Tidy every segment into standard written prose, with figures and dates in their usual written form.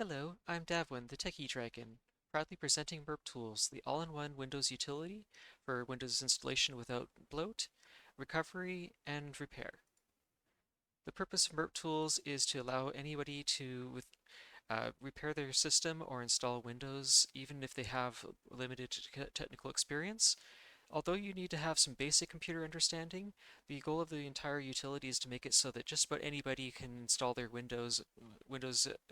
Hello, I'm Davwin, the Techie Dragon, proudly presenting MurrpTools, the all-in-one Windows utility for Windows installation without bloat, recovery, and repair. The purpose of MurrpTools is to allow anybody to repair their system or install Windows, even if they have limited technical experience. Although you need to have some basic computer understanding, the goal of the entire utility is to make it so that just about anybody can install their Windows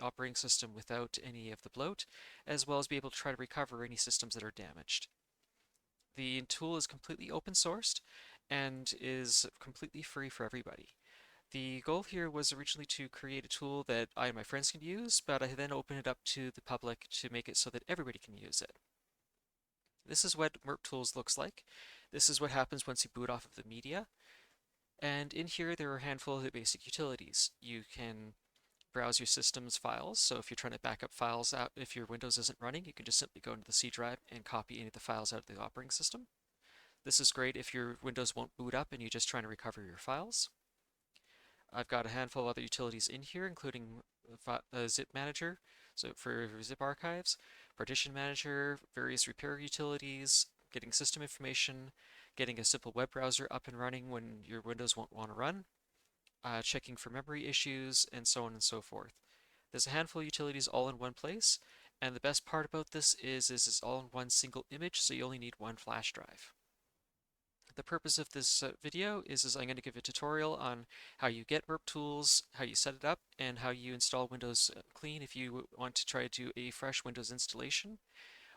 operating system without any of the bloat, as well as be able to try to recover any systems that are damaged. The tool is completely open sourced and is completely free for everybody. The goal here was originally to create a tool that I and my friends can use, but I then opened it up to the public to make it so that everybody can use it. This is what MurrpTools looks like. This is what happens once you boot off of the media. And in here, there are a handful of the basic utilities. You can browse your system's files. So if you're trying to back up files out, if your Windows isn't running, you can just simply go into the C drive and copy any of the files out of the operating system. This is great if your Windows won't boot up and you're just trying to recover your files. I've got a handful of other utilities in here, including zip manager, so for zip archives, partition manager, various repair utilities, getting system information, getting a simple web browser up and running when your Windows won't want to run, checking for memory issues, and so on and so forth. There's a handful of utilities all in one place, and the best part about this is it's all in one single image, so you only need one flash drive. The purpose of this video is I'm going to give a tutorial on how you get MurrpTools, how you set it up, and how you install Windows clean if you want to try to do a fresh Windows installation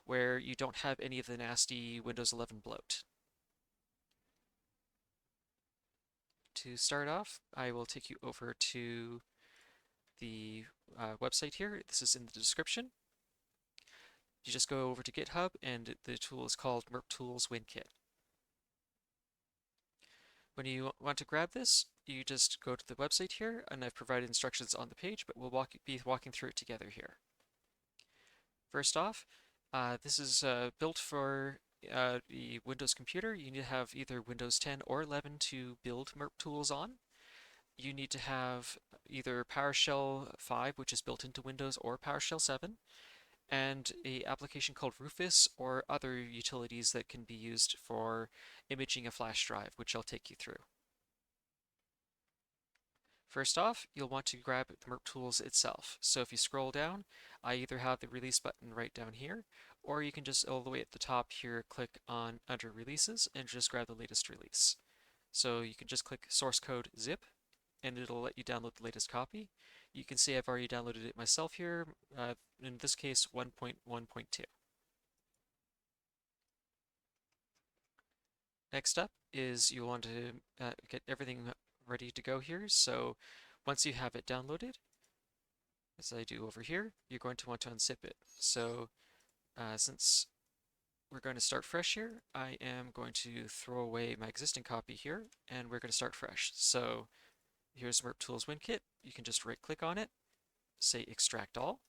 where you don't have any of the nasty Windows 11 bloat. To start off, I will take you over to the website here. This is in the description. You just go over to GitHub, and the tool is called MurrpTools WinKit. When you want to grab this, you just go to the website here, and I've provided instructions on the page, but we'll be walking through it together here. First off, this is built for the Windows computer. You need to have either Windows 10 or 11 to build MurrpTools on. You need to have either PowerShell 5, which is built into Windows, or PowerShell 7, and an application called Rufus or other utilities that can be used for imaging a flash drive, which I'll take you through. First off, you'll want to grab the MurrpTools itself. So if you scroll down, I either have the release button right down here, or you can just all the way at the top here, click on under releases and just grab the latest release. So you can just click source code zip and it'll let you download the latest copy. You can see I've already downloaded it myself here, in this case 1.1.2. Next up is you'll want to get everything ready to go here. So once you have it downloaded, as I do over here, you're going to want to unzip it. So since we're going to start fresh here, I am going to throw away my existing copy here, and we're going to start fresh. So here's MurrpTools WinKit. You can just right click on it, say extract all,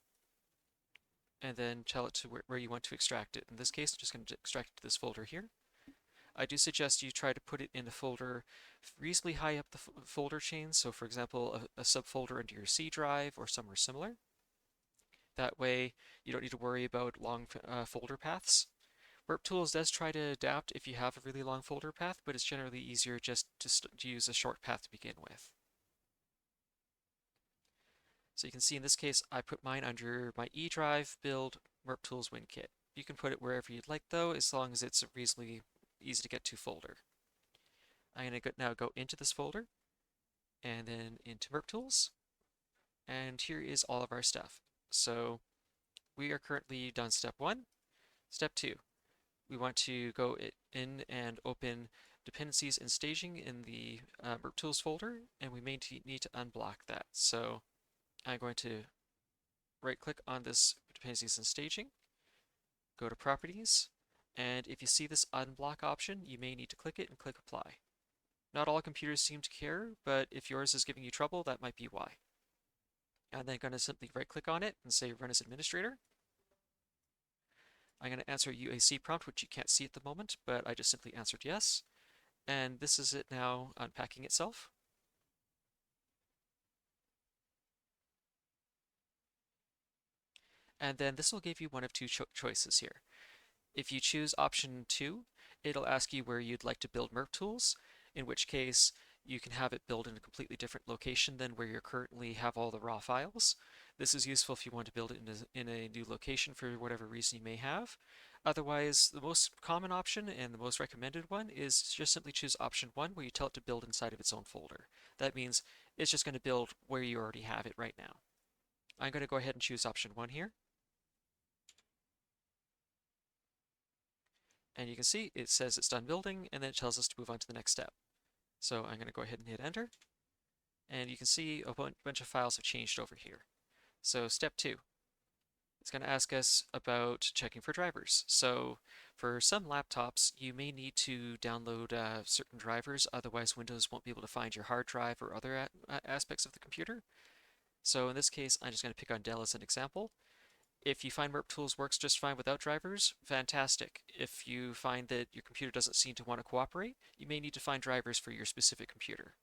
and then tell it to where you want to extract it. In this case, I'm just going to extract it to this folder here. I do suggest you try to put it in a folder reasonably high up the folder chain. So for example, a subfolder under your C drive or somewhere similar. That way you don't need to worry about long folder paths. MurrpTools does try to adapt if you have a really long folder path, but it's generally easier just to use a short path to begin with. So you can see in this case, I put mine under my E drive build MurrpTools WinKit. You can put it wherever you'd like though, as long as it's a reasonably easy to get to folder. I'm going to now go into this folder and then into MurrpTools. And here is all of our stuff. So we are currently done step 1. Step 2, we want to go in and open dependencies and staging in the MurrpTools folder, and we may need to unblock that. So I'm going to right click on this dependencies and staging, go to properties, and if you see this unblock option, you may need to click it and click apply. Not all computers seem to care, but if yours is giving you trouble, that might be why. I'm then going to simply right click on it and say run as administrator. I'm going to answer a UAC prompt, which you can't see at the moment, but I just simply answered yes. And this is it now unpacking itself. And then this will give you one of two choices here. If you choose option 2, it'll ask you where you'd like to build MurrpTools, in which case you can have it build in a completely different location than where you currently have all the raw files. This is useful if you want to build it in a new location for whatever reason you may have. Otherwise, the most common option and the most recommended one is just simply choose option 1, where you tell it to build inside of its own folder. That means it's just going to build where you already have it right now. I'm going to go ahead and choose option 1 here. And you can see it says it's done building, and then it tells us to move on to the next step. So I'm going to go ahead and hit enter, and you can see a bunch of files have changed over here. So step 2, it's going to ask us about checking for drivers. So for some laptops, you may need to download certain drivers, otherwise Windows won't be able to find your hard drive or other aspects of the computer. So in this case, I'm just going to pick on Dell as an example. If you find MurrpTools works just fine without drivers, fantastic. If you find that your computer doesn't seem to want to cooperate, you may need to find drivers for your specific computer.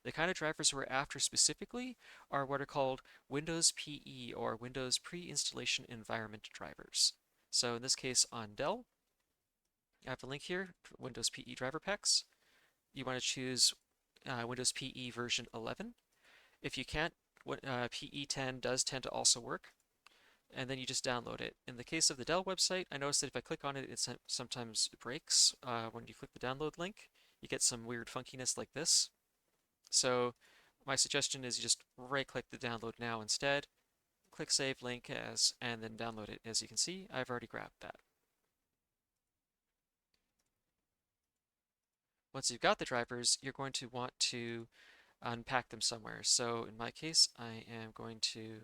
The kind of drivers we're after specifically are what are called Windows PE, or Windows Pre-Installation Environment drivers. So in this case on Dell, I have a link here, Windows PE driver packs. You want to choose Windows PE version 11. If you can't, PE 10 does tend to also work, and then you just download it. In the case of the Dell website, I noticed that if I click on it, it sometimes breaks when you click the download link. You get some weird funkiness like this. So my suggestion is you just right-click the download now instead, click Save Link As, and then download it. As you can see, I've already grabbed that. Once you've got the drivers, you're going to want to unpack them somewhere. So in my case, I am going to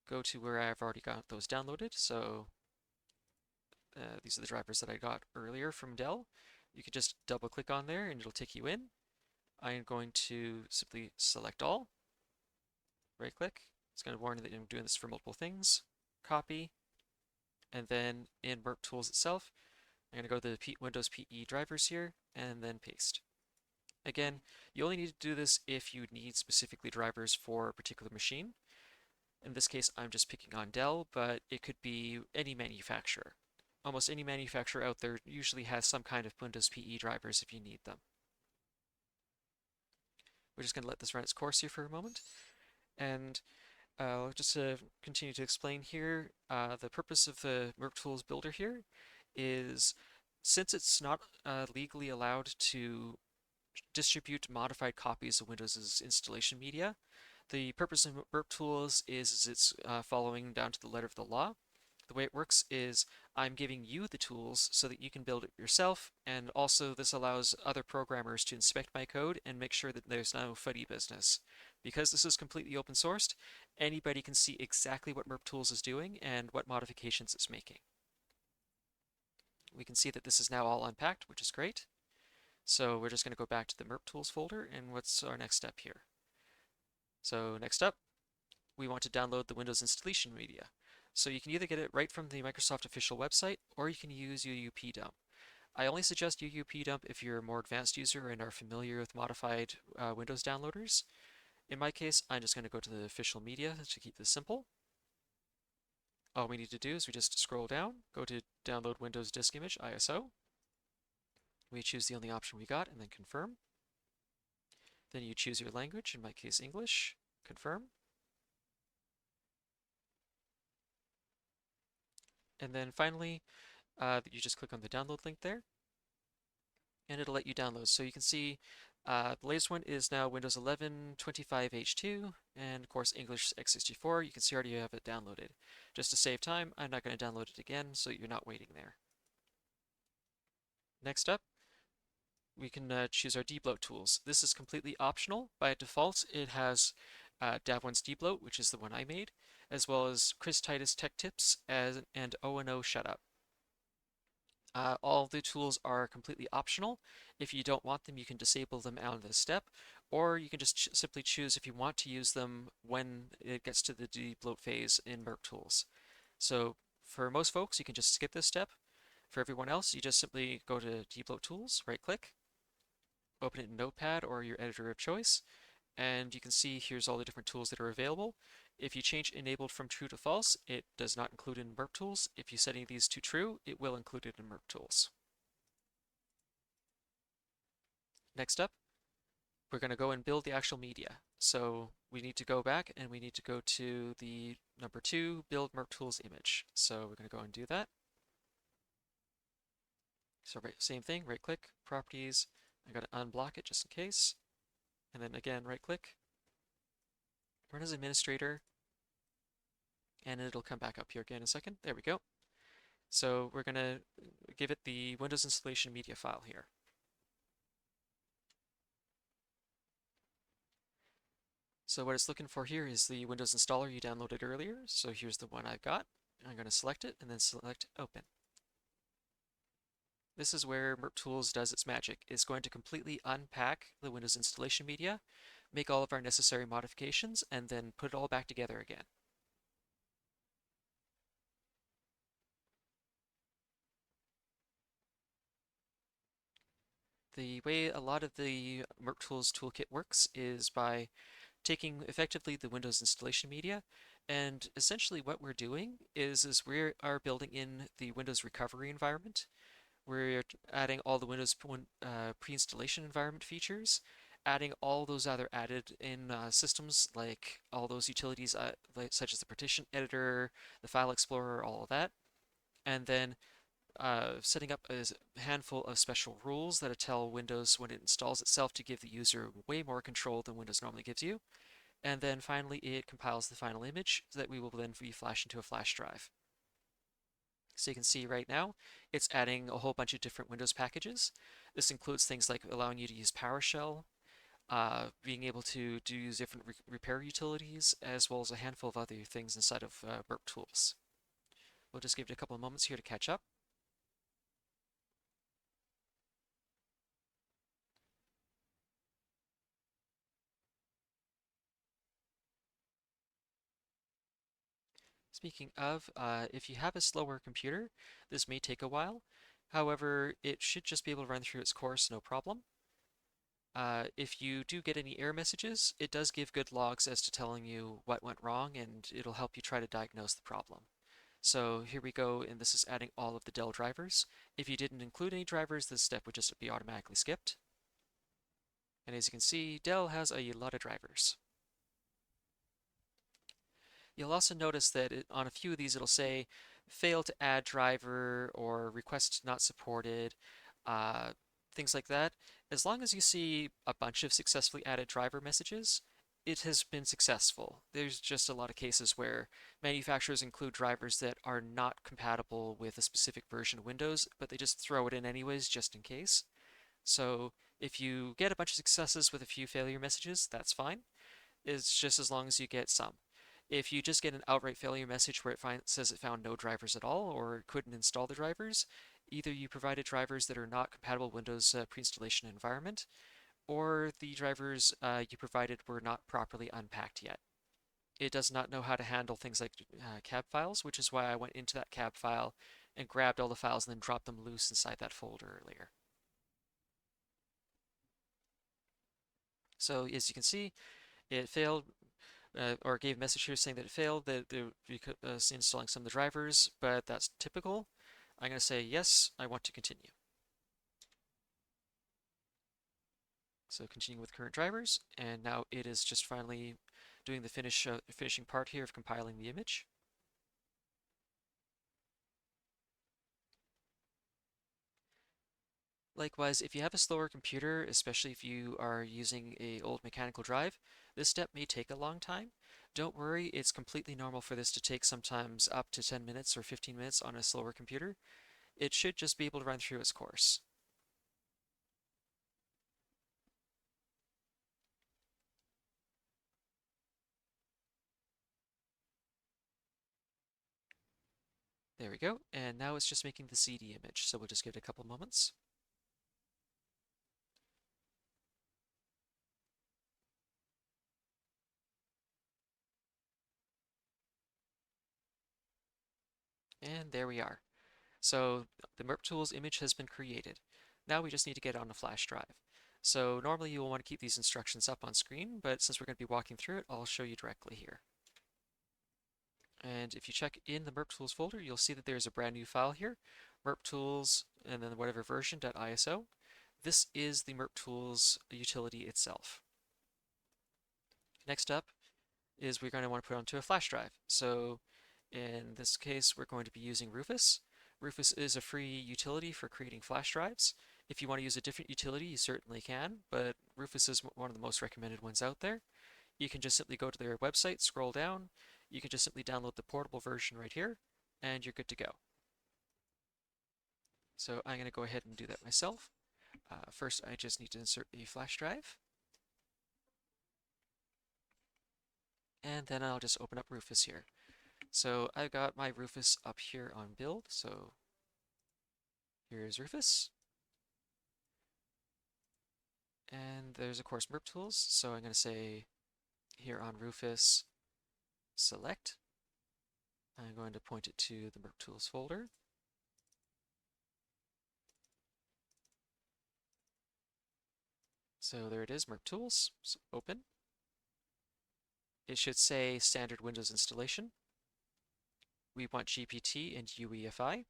go to where I've already got those downloaded. So these are the drivers that I got earlier from Dell. You can just double click on there and it'll take you in. I am going to simply select all, right click. It's going to warn you that I'm doing this for multiple things. Copy, and then in MurrpTools itself, I'm going to go to the Windows PE drivers here and then paste. Again, you only need to do this if you need specifically drivers for a particular machine. In this case, I'm just picking on Dell, but it could be any manufacturer. Almost any manufacturer out there usually has some kind of Windows PE drivers if you need them. We're just going to let this run its course here for a moment. And just to continue to explain here, the purpose of the MurrpTools builder here is, since it's not legally allowed to distribute modified copies of Windows' installation media, the purpose of MurrpTools is it's following down to the letter of the law. The way it works is I'm giving you the tools so that you can build it yourself, and also this allows other programmers to inspect my code and make sure that there's no fuddy business. Because this is completely open sourced, anybody can see exactly what MurrpTools is doing and what modifications it's making. We can see that this is now all unpacked, which is great. So we're just going to go back to the MurrpTools folder, and what's our next step here? So next up, we want to download the Windows installation media. So you can either get it right from the Microsoft official website, or you can use UUPDump. I only suggest UUPDump if you're a more advanced user and are familiar with modified Windows downloaders. In my case, I'm just going to go to the official media to keep this simple. All we need to do is we just scroll down, go to Download Windows Disk Image ISO. We choose the only option we got and then confirm. Then you choose your language, in my case English, confirm. And then finally, you just click on the download link there, and it'll let you download. So you can see the latest one is now Windows 11 25H2, and of course English x64. You can see already you have it downloaded. Just to save time, I'm not going to download it again, so you're not waiting there. Next up, we can choose our Debloat tools. This is completely optional. By default, it has Dav1's Debloat, which is the one I made, as well as Chris Titus Tech Tips and O&O Shutup. All the tools are completely optional. If you don't want them, you can disable them out of this step, or you can just simply choose if you want to use them when it gets to the Debloat phase in MurrpTools. So for most folks, you can just skip this step. For everyone else, you just simply go to Debloat Tools, right-click, open it in Notepad or your editor of choice, and you can see here's all the different tools that are available. If you change enabled from true to false, it does not include in MurrpTools. If you set any of these to true, it will include it in MurrpTools. Next up, we're going to go and build the actual media. So we need to go back and we need to go to the number 2, build MurrpTools image. So we're going to go and do that. So same thing, right click, properties. I'm going to unblock it just in case. And then again, right click, run as administrator, and it'll come back up here again in a second. There we go. So we're going to give it the Windows installation media file here. So what it's looking for here is the Windows installer you downloaded earlier. So here's the one I've got. I'm going to select it and then select Open. This is where MurrpTools does its magic. It's going to completely unpack the Windows installation media, make all of our necessary modifications, and then put it all back together again. The way a lot of the MurrpTools toolkit works is by taking effectively the Windows installation media, and essentially what we're doing is we are building in the Windows recovery environment. We're adding all the Windows pre-installation environment features, adding all those other added in systems like all those utilities such as the partition editor, the file explorer, all of that, and then setting up a handful of special rules that tell Windows when it installs itself to give the user way more control than Windows normally gives you. And then finally it compiles the final image that we will then reflash into a flash drive. So you can see right now, it's adding a whole bunch of different Windows packages. This includes things like allowing you to use PowerShell, being able to use different repair utilities, as well as a handful of other things inside of MurrpTools. We'll just give it a couple of moments here to catch up. Speaking of, if you have a slower computer, this may take a while. However, it should just be able to run through its course, no problem. If you do get any error messages, it does give good logs as to telling you what went wrong, and it'll help you try to diagnose the problem. So here we go, and this is adding all of the Dell drivers. If you didn't include any drivers, this step would just be automatically skipped. And as you can see, Dell has a lot of drivers. You'll also notice that on a few of these it'll say fail to add driver or request not supported, uh, things like that. As long as you see a bunch of successfully added driver messages, it has been successful. There's just a lot of cases where manufacturers include drivers that are not compatible with a specific version of Windows, but they just throw it in anyways just in case. So if you get a bunch of successes with a few failure messages, that's fine. It's just as long as you get some. If you just get an outright failure message where it says it found no drivers at all or couldn't install the drivers, either you provided drivers that are not compatible with Windows pre-installation environment, or the drivers you provided were not properly unpacked yet. It does not know how to handle things like cab files, which is why I went into that cab file and grabbed all the files and then dropped them loose inside that folder earlier. So as you can see, it failed or gave a message here saying that it failed, that they're installing some of the drivers, but that's typical. I'm going to say, yes, I want to continue. So continuing with current drivers, and now it is just finally doing the finishing part here of compiling the image. Likewise, if you have a slower computer, especially if you are using an old mechanical drive, this step may take a long time. Don't worry, it's completely normal for this to take sometimes up to 10 minutes or 15 minutes on a slower computer. It should just be able to run through its course. There we go, and now it's just making the CD image, so we'll just give it a couple moments. And there we are. So the MurrpTools image has been created. Now we just need to get it on a flash drive. So normally you will want to keep these instructions up on screen, but since we're going to be walking through it, I'll show you directly here. And if you check in the MurrpTools folder, you'll see that there's a brand new file here, MurrpTools, and then whatever version.iso. This is the MurrpTools utility itself. Next up is we're going to want to put onto a flash drive. So in this case, we're going to be using Rufus. Rufus is a free utility for creating flash drives. If you want to use a different utility, you certainly can, but Rufus is one of the most recommended ones out there. You can just simply go to their website, scroll down, you can just simply download the portable version right here, and you're good to go. So I'm going to go ahead and do that myself. First, I just need to insert a flash drive. And then I'll just open up Rufus here. So I've got my Rufus up here on build. So here's Rufus. And there's, of course, MurrpTools. So I'm going to say here on Rufus, select. I'm going to point it to the MurrpTools folder. So there it is, MurrpTools. So open. It should say standard Windows installation. We want GPT and UEFI.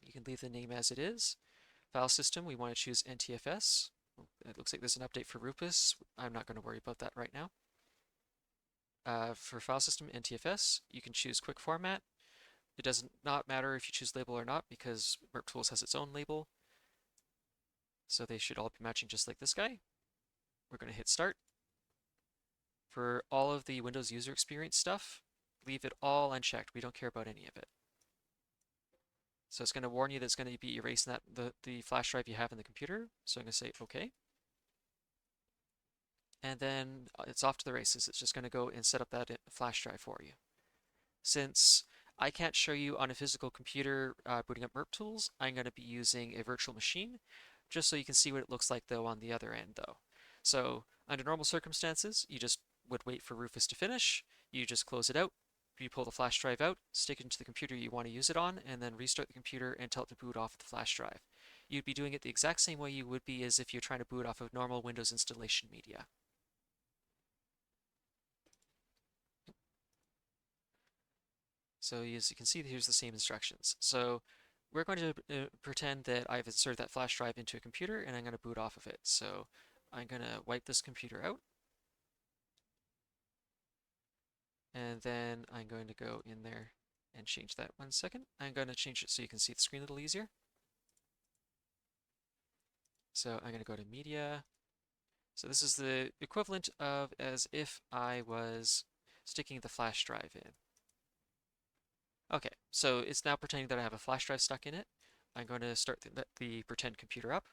You can leave the name as it is. File system, we want to choose NTFS. It looks like there's an update for Rufus. I'm not going to worry about that right now. For file system, NTFS, you can choose quick format. It does not matter if you choose label or not because MurrpTools has its own label. So they should all be matching just like this guy. We're going to hit start. For all of the Windows user experience stuff, leave it all unchecked. We don't care about any of it. So it's going to warn you that it's going to be erasing the flash drive you have in the computer. So I'm going to say OK. And then it's off to the races. It's just going to go and set up that flash drive for you. Since I can't show you on a physical computer booting up MurrpTools, I'm going to be using a virtual machine just so you can see what it looks like though on the other end though. So under normal circumstances, you just would wait for Rufus to finish. You just close it out. You pull the flash drive out, stick it into the computer you want to use it on, and then restart the computer and tell it to boot off the flash drive. You'd be doing it the exact same way you would be as if you're trying to boot off of normal Windows installation media. So as you can see, here's the same instructions. So we're going to pretend that I've inserted that flash drive into a computer and I'm going to boot off of it. So I'm going to wipe this computer out. And then I'm going to go in there and change that 1 second. I'm going to change it so you can see the screen a little easier. So I'm going to go to Media. So this is the equivalent of as if I was sticking the flash drive in. Okay, so it's now pretending that I have a flash drive stuck in it. I'm going to start the pretend computer up.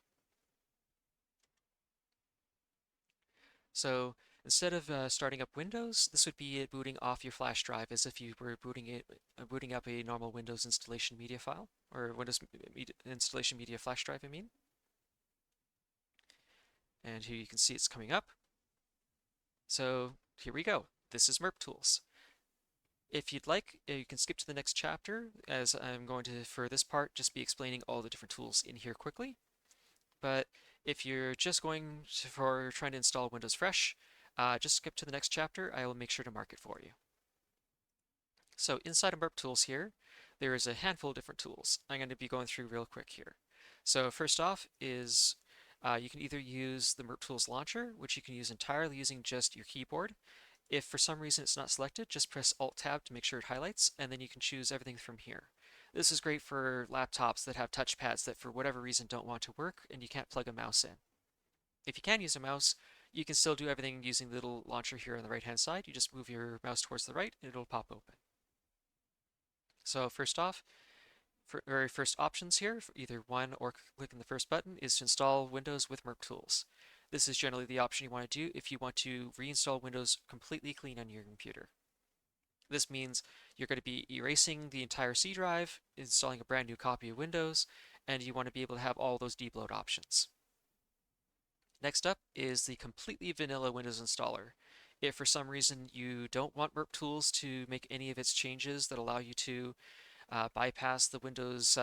So instead of starting up Windows, this would be it booting off your flash drive as if you were booting up a normal Windows installation media file, or Windows installation media flash drive, I mean. And here you can see it's coming up. So here we go. This is MurrpTools. If you'd like, you can skip to the next chapter, as I'm going to, for this part, just be explaining all the different tools in here quickly. But if you're just going for trying to install Windows Fresh, just skip to the next chapter. I will make sure to mark it for you. So inside of MurrpTools here, there is a handful of different tools. I'm going to be going through real quick here. So first off is you can either use the MurrpTools launcher, which you can use entirely using just your keyboard. If for some reason it's not selected, just press Alt-Tab to make sure it highlights, and then you can choose everything from here. This is great for laptops that have touchpads that for whatever reason don't want to work and you can't plug a mouse in. If you can use a mouse, you can still do everything using the little launcher here on the right hand side. You just move your mouse towards the right and it'll pop open. So first off, for very first options here, for either one or clicking the first button, is to install Windows with MurrpTools. This is generally the option you want to do if you want to reinstall Windows completely clean on your computer. This means you're going to be erasing the entire C drive, installing a brand new copy of Windows, and you want to be able to have all those debloat options. Next up is the completely vanilla Windows installer. If for some reason you don't want MurrpTools to make any of its changes that allow you to bypass the Windows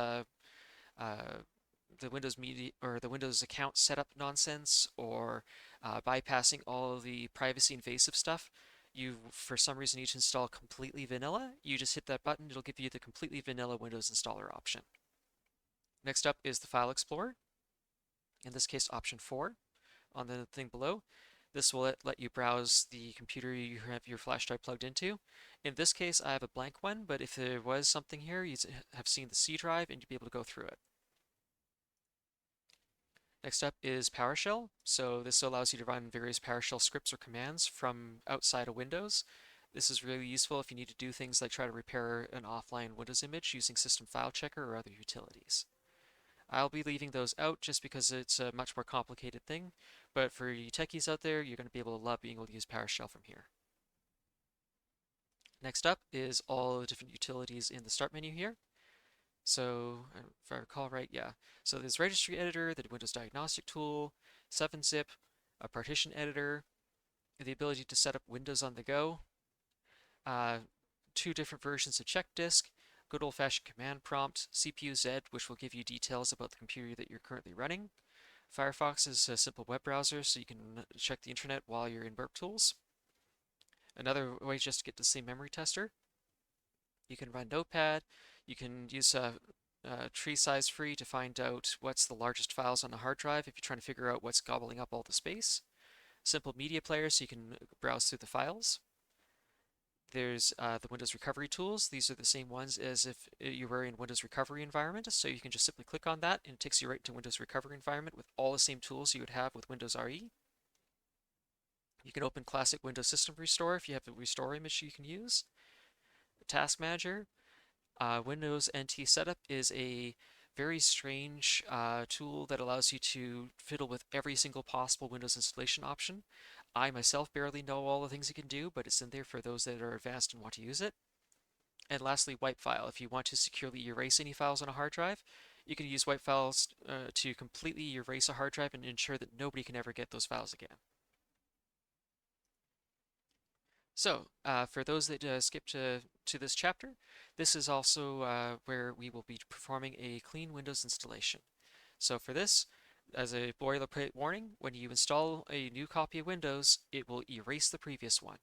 media or the Windows account setup nonsense, or bypassing all of the privacy invasive stuff, you for some reason need to install completely vanilla, you just hit that button, it'll give you the completely vanilla Windows installer option. Next up is the File Explorer, in this case option 4 on the thing below. This will let you browse the computer you have your flash drive plugged into. In this case, I have a blank one, but if there was something here, you'd have seen the C drive and you'd be able to go through it. Next up is PowerShell. So this allows you to run various PowerShell scripts or commands from outside of Windows. This is really useful if you need to do things like try to repair an offline Windows image using System File Checker or other utilities. I'll be leaving those out just because it's a much more complicated thing, but for you techies out there, you're going to be able to love being able to use PowerShell from here. Next up is all the different utilities in the Start menu here. So, if I recall right, yeah. So there's Registry Editor, the Windows Diagnostic Tool, 7-zip, a partition editor, the ability to set up Windows on the go, 2 different versions of check disk, good old-fashioned command prompt, CPU-Z, which will give you details about the computer that you're currently running. Firefox is a simple web browser, so you can check the internet while you're in MurrpTools. Another way just to get the same memory tester. You can run Notepad. You can use tree size free to find out what's the largest files on a hard drive if you're trying to figure out what's gobbling up all the space. Simple media player so you can browse through the files. There's the Windows recovery tools. These are the same ones as if you were in Windows recovery environment. So you can just simply click on that and it takes you right to Windows recovery environment with all the same tools you would have with Windows RE. You can open classic Windows System Restore if you have a restore image you can use. Task Manager. Windows NT Setup is a very strange tool that allows you to fiddle with every single possible Windows installation option. I myself barely know all the things it can do, but it's in there for those that are advanced and want to use it. And lastly, Wipe File. If you want to securely erase any files on a hard drive, you can use Wipe Files to completely erase a hard drive and ensure that nobody can ever get those files again. So, for those that skipped to this chapter, this is also where we will be performing a clean Windows installation. So for this, as a boilerplate warning, when you install a new copy of Windows, it will erase the previous one.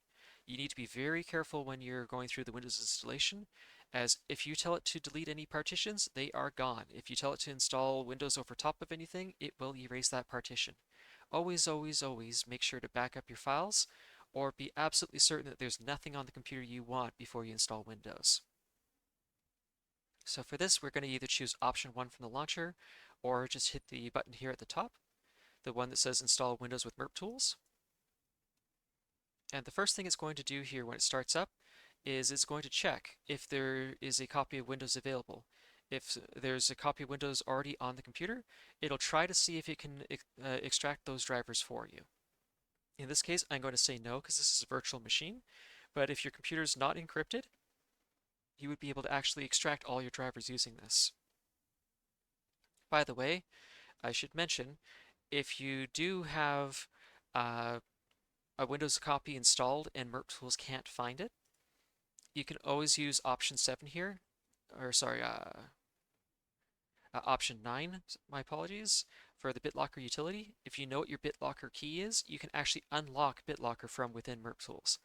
You need to be very careful when you're going through the Windows installation, as if you tell it to delete any partitions, they are gone. If you tell it to install Windows over top of anything, it will erase that partition. Always, always, always make sure to back up your files, or be absolutely certain that there's nothing on the computer you want before you install Windows. So for this, we're going to either choose option 1 from the launcher, or just hit the button here at the top, the one that says install Windows with MurrpTools. And the first thing it's going to do here when it starts up is it's going to check if there is a copy of Windows available. If there's a copy of Windows already on the computer, it'll try to see if it can extract those drivers for you. In this case, I'm going to say no because this is a virtual machine, but if your computer is not encrypted, you would be able to actually extract all your drivers using this. By the way, I should mention, if you do have a Windows copy installed and MurrpTools can't find it, you can always use option 7 here, or sorry, option 9, my apologies, for the BitLocker utility. If you know what your BitLocker key is, you can actually unlock BitLocker from within MurrpTools.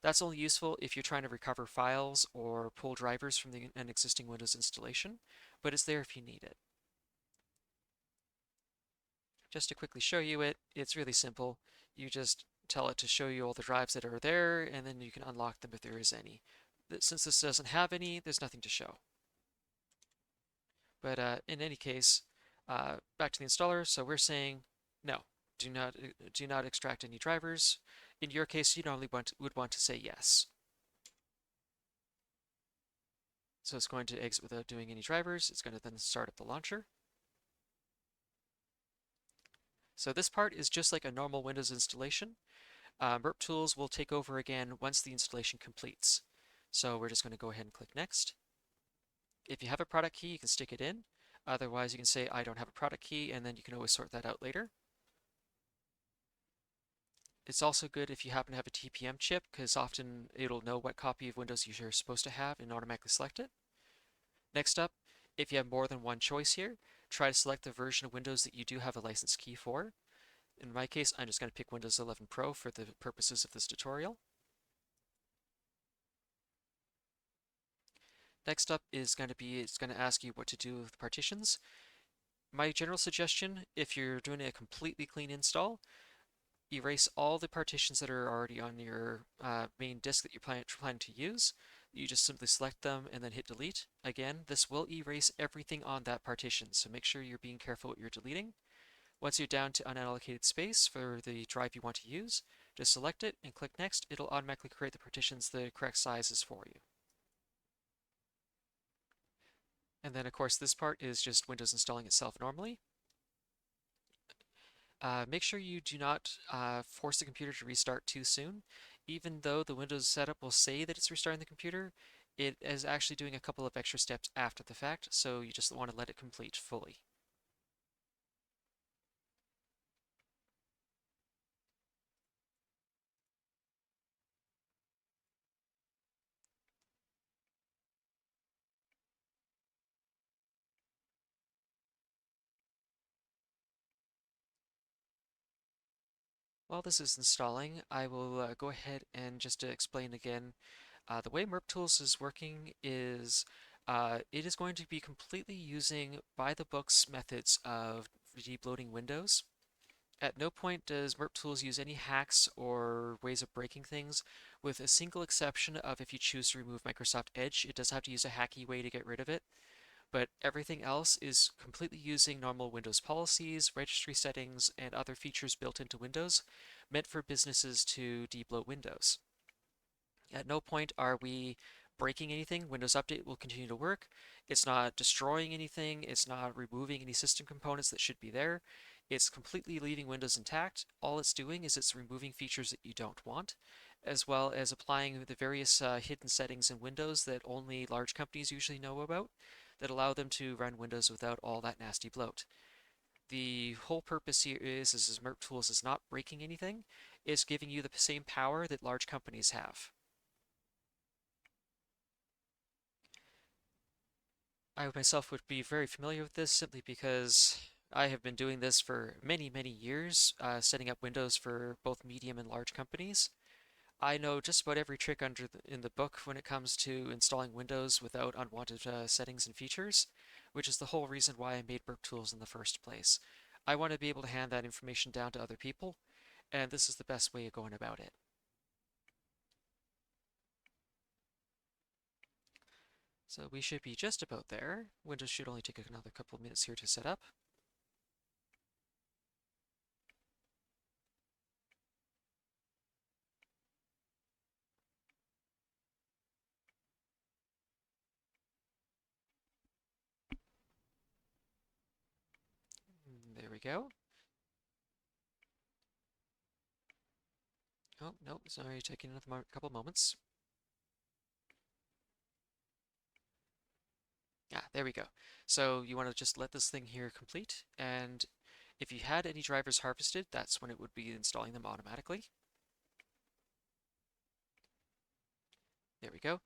That's only useful if you're trying to recover files or pull drivers from an existing Windows installation, but it's there if you need it. Just to quickly show you it, it's really simple. You just tell it to show you all the drives that are there, and then you can unlock them if there is any. Since this doesn't have any, there's nothing to show. But in any case, back to the installer. So we're saying no, do not extract any drivers. In your case, you normally would want to say yes. So it's going to exit without doing any drivers. It's going to then start up the launcher. So this part is just like a normal Windows installation. MurrpTools will take over again once the installation completes. So we're just going to go ahead and click Next. If you have a product key, you can stick it in. Otherwise, you can say, I don't have a product key, and then you can always sort that out later. It's also good if you happen to have a TPM chip, because often it'll know what copy of Windows you're supposed to have and automatically select it. Next up, if you have more than one choice here, try to select the version of Windows that you do have a license key for. In my case, I'm just going to pick Windows 11 Pro for the purposes of this tutorial. Next up is going to be, it's going to ask you what to do with partitions. My general suggestion, if you're doing a completely clean install, erase all the partitions that are already on your main disk that you're planning to use. You just simply select them and then hit delete. Again, this will erase everything on that partition, so make sure you're being careful what you're deleting. Once you're down to unallocated space for the drive you want to use, just select it and click next. It'll automatically create the partitions the correct sizes for you. And then of course this part is just Windows installing itself normally. Make sure you do not force the computer to restart too soon. Even though the Windows setup will say that it's restarting the computer, it is actually doing a couple of extra steps after the fact, so you just want to let it complete fully. While this is installing, I will go ahead and just explain again. The way MurrpTools is working is it is going to be completely using by-the-books methods of debloating Windows. At no point does MurrpTools use any hacks or ways of breaking things, with a single exception of if you choose to remove Microsoft Edge, it does have to use a hacky way to get rid of it. But everything else is completely using normal Windows policies, registry settings, and other features built into Windows, meant for businesses to debloat Windows. At no point are we breaking anything. Windows Update will continue to work. It's not destroying anything. It's not removing any system components that should be there. It's completely leaving Windows intact. All it's doing is it's removing features that you don't want, as well as applying the various hidden settings in Windows that only large companies usually know about that allow them to run Windows without all that nasty bloat. The whole purpose here is MurrpTools is not breaking anything. It's giving you the same power that large companies have. I myself would be very familiar with this simply because I have been doing this for many, many years, setting up Windows for both medium and large companies. I know just about every trick in the book when it comes to installing Windows without unwanted settings and features, which is the whole reason why I made MurrpTools in the first place. I want to be able to hand that information down to other people, and this is the best way of going about it. So we should be just about there. Windows should only take another couple of minutes here to set up. There we go. Oh, no, sorry, taking another couple moments. Ah, there we go. So you want to just let this thing here complete, and if you had any drivers harvested, that's when it would be installing them automatically. There we go.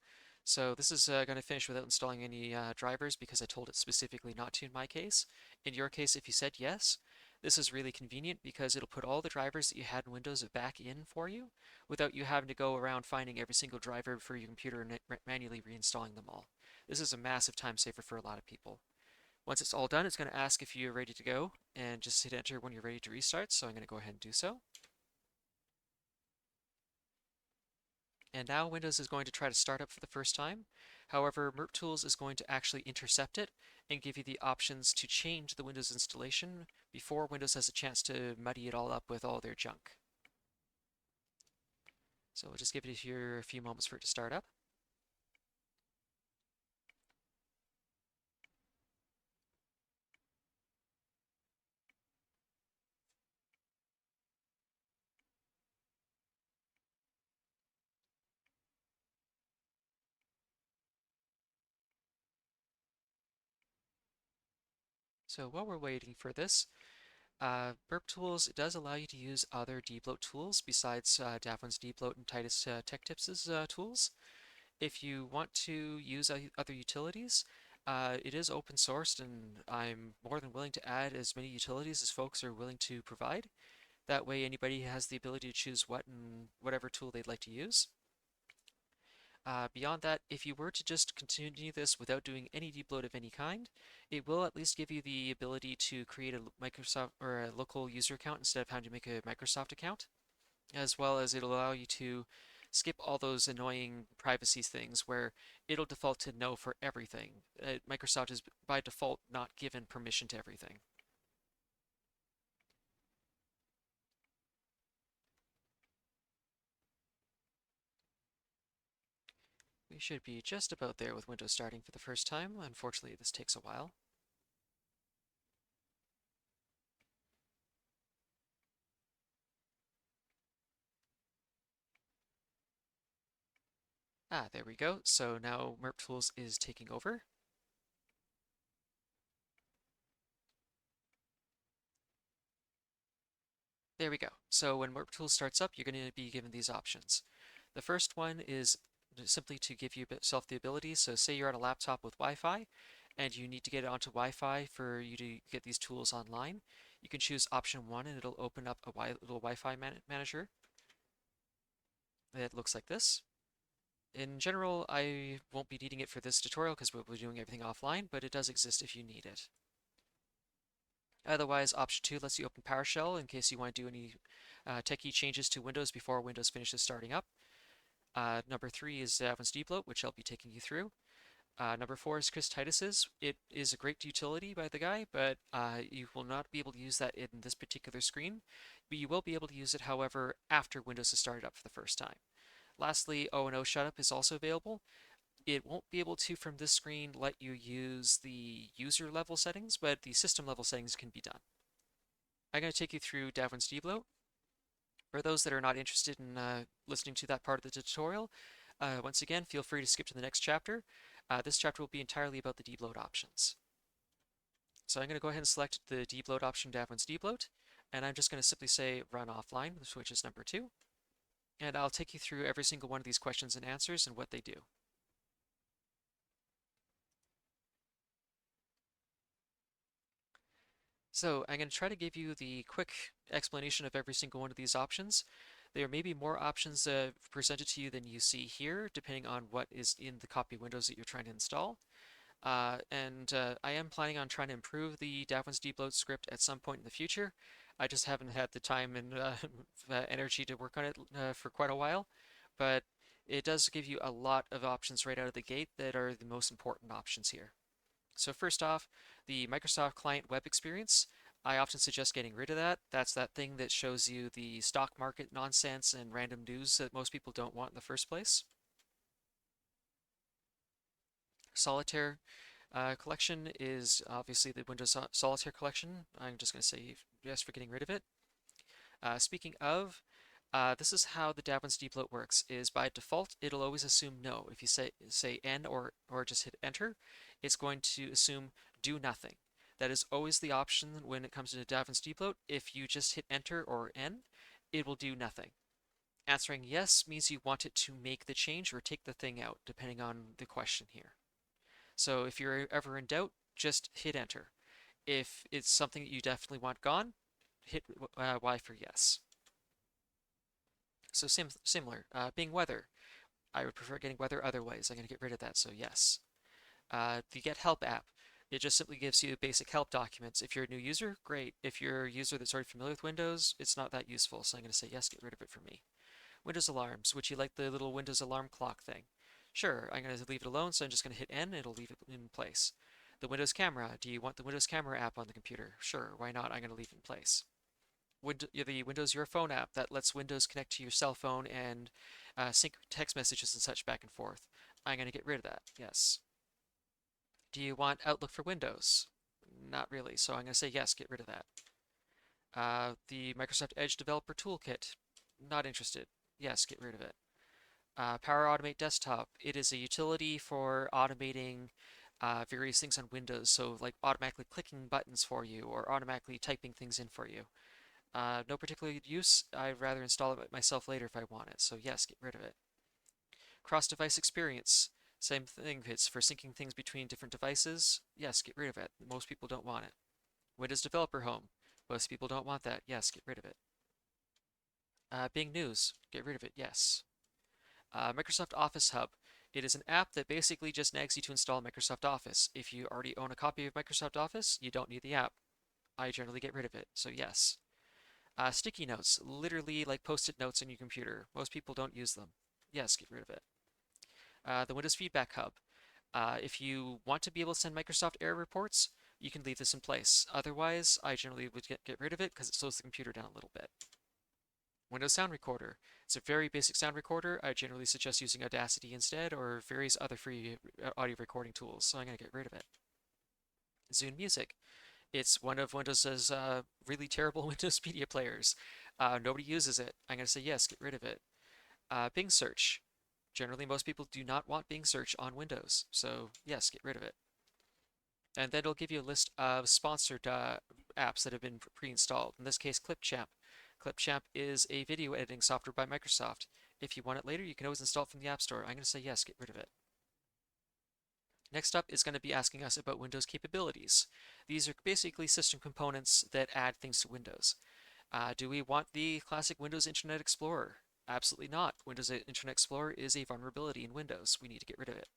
So this is going to finish without installing any drivers because I told it specifically not to in my case. In your case, if you said yes, this is really convenient because it'll put all the drivers that you had in Windows back in for you without you having to go around finding every single driver for your computer and manually reinstalling them all. This is a massive time saver for a lot of people. Once it's all done, it's going to ask if you're ready to go and just hit enter when you're ready to restart. So I'm going to go ahead and do so. And now Windows is going to try to start up for the first time. However, MurrpTools is going to actually intercept it and give you the options to change the Windows installation before Windows has a chance to muddy it all up with all their junk. So we'll just give it here a few moments for it to start up. So while we're waiting for this, MurrpTools does allow you to use other debloat tools besides Davwin's Debloat and Titus Tech Tips' tools. If you want to use other utilities, it is open sourced, and I'm more than willing to add as many utilities as folks are willing to provide. That way, anybody has the ability to choose what and whatever tool they'd like to use. Beyond that, if you were to just continue this without doing any debloat of any kind, it will at least give you the ability to create a Microsoft or a local user account instead of having to make a Microsoft account, as well as it'll allow you to skip all those annoying privacy things where it'll default to no for everything. Microsoft is by default not given permission to everything. We should be just about there with Windows starting for the first time. Unfortunately, this takes a while. There we go. So now MurrpTools is taking over. There we go. So when MurrpTools starts up, you're going to be given these options. The first one is simply to give yourself the ability. So say you're on a laptop with Wi-Fi and you need to get onto Wi-Fi for you to get these tools online. You can choose option 1 and it'll open up a little Wi-Fi manager that looks like this. In general, I won't be needing it for this tutorial because we'll be doing everything offline, but it does exist if you need it. Otherwise, option 2 lets you open PowerShell in case you want to do any techie changes to Windows before Windows finishes starting up. Number 3 is Davwin's Debloat, which I'll be taking you through. Number 4 is Titus's. It is a great utility by the guy, but you will not be able to use that in this particular screen. But you will be able to use it, however, after Windows has started up for the first time. Lastly, O&O Shutup is also available. It won't be able to, from this screen, let you use the user level settings, but the system level settings can be done. I'm going to take you through Davwin's Debloat. For those that are not interested in listening to that part of the tutorial, once again, feel free to skip to the next chapter. This chapter will be entirely about the debloat options. So I'm going to go ahead and select the debloat option, Davwin's Debloat, and I'm just going to simply say run offline, which is number 2. And I'll take you through every single one of these questions and answers and what they do. So I'm going to try to give you the quick explanation of every single one of these options. There may be more options presented to you than you see here, depending on what is in the copy of Windows that you're trying to install. I am planning on trying to improve the Davwin's Debloat script at some point in the future. I just haven't had the time and energy to work on it for quite a while, but it does give you a lot of options right out of the gate that are the most important options here. So first off, the Microsoft Client Web Experience. I often suggest getting rid of that. That's that thing that shows you the stock market nonsense and random news that most people don't want in the first place. Solitaire collection is obviously the Windows Solitaire collection. I'm just going to say yes for getting rid of it. Speaking of, this is how the Davwin's Debloat works, is by default, it'll always assume no. If you say N or just hit enter, it's going to assume do nothing. That is always the option when it comes to Davwin's Debloat. If you just hit enter or N, it will do nothing. Answering yes means you want it to make the change or take the thing out, depending on the question here. So if you're ever in doubt, just hit enter. If it's something that you definitely want gone, hit Y for yes. So similar. Being weather. I would prefer getting weather otherwise. I'm going to get rid of that, so yes. The Get Help app. It just simply gives you basic help documents. If you're a new user, great. If you're a user that's already familiar with Windows, it's not that useful, so I'm going to say yes, get rid of it for me. Windows alarms. Would you like the little Windows alarm clock thing? Sure, I'm going to leave it alone, so I'm just going to hit N, it'll leave it in place. The Windows camera. Do you want the Windows camera app on the computer? Sure, why not? I'm going to leave it in place. The Windows Your Phone app that lets Windows connect to your cell phone and sync text messages and such back and forth. I'm going to get rid of that, yes. Do you want Outlook for Windows? Not really, so I'm going to say yes, get rid of that. The Microsoft Edge Developer Toolkit, not interested. Yes, get rid of it. Power Automate Desktop, it is a utility for automating various things on Windows, so like automatically clicking buttons for you or automatically typing things in for you. No particular use, I'd rather install it myself later if I want it, so yes, get rid of it. Cross-device experience, same thing, it's for syncing things between different devices. Yes, get rid of it, most people don't want it. Windows Developer Home, most people don't want that. Yes, get rid of it. Bing News, get rid of it, yes. Microsoft Office Hub, It is an app that basically just nags you to install Microsoft Office. If you already own a copy of Microsoft Office, you don't need the app. I generally get rid of it, so yes. Sticky notes, literally like post-it notes on your computer. Most people don't use them. Yes, get rid of it. The Windows Feedback Hub. If you want to be able to send Microsoft error reports, you can leave this in place. Otherwise, I generally would get rid of it because it slows the computer down a little bit. Windows Sound Recorder. It's a very basic sound recorder. I generally suggest using Audacity instead or various other free audio recording tools, so I'm going to get rid of it. Zune Music. It's one of Windows's really terrible Windows media players. Nobody uses it. I'm going to say yes, get rid of it. Bing Search. Generally, most people do not want Bing Search on Windows, so yes, get rid of it. And then it'll give you a list of sponsored apps that have been pre-installed. In this case, Clipchamp. Clipchamp is a video editing software by Microsoft. If you want it later, you can always install it from the App Store. I'm going to say yes, get rid of it. Next up is going to be asking us about Windows capabilities. These are basically system components that add things to Windows. Do we want the classic Windows Internet Explorer? Absolutely not. Windows Internet Explorer is a vulnerability in Windows. We need to get rid of it.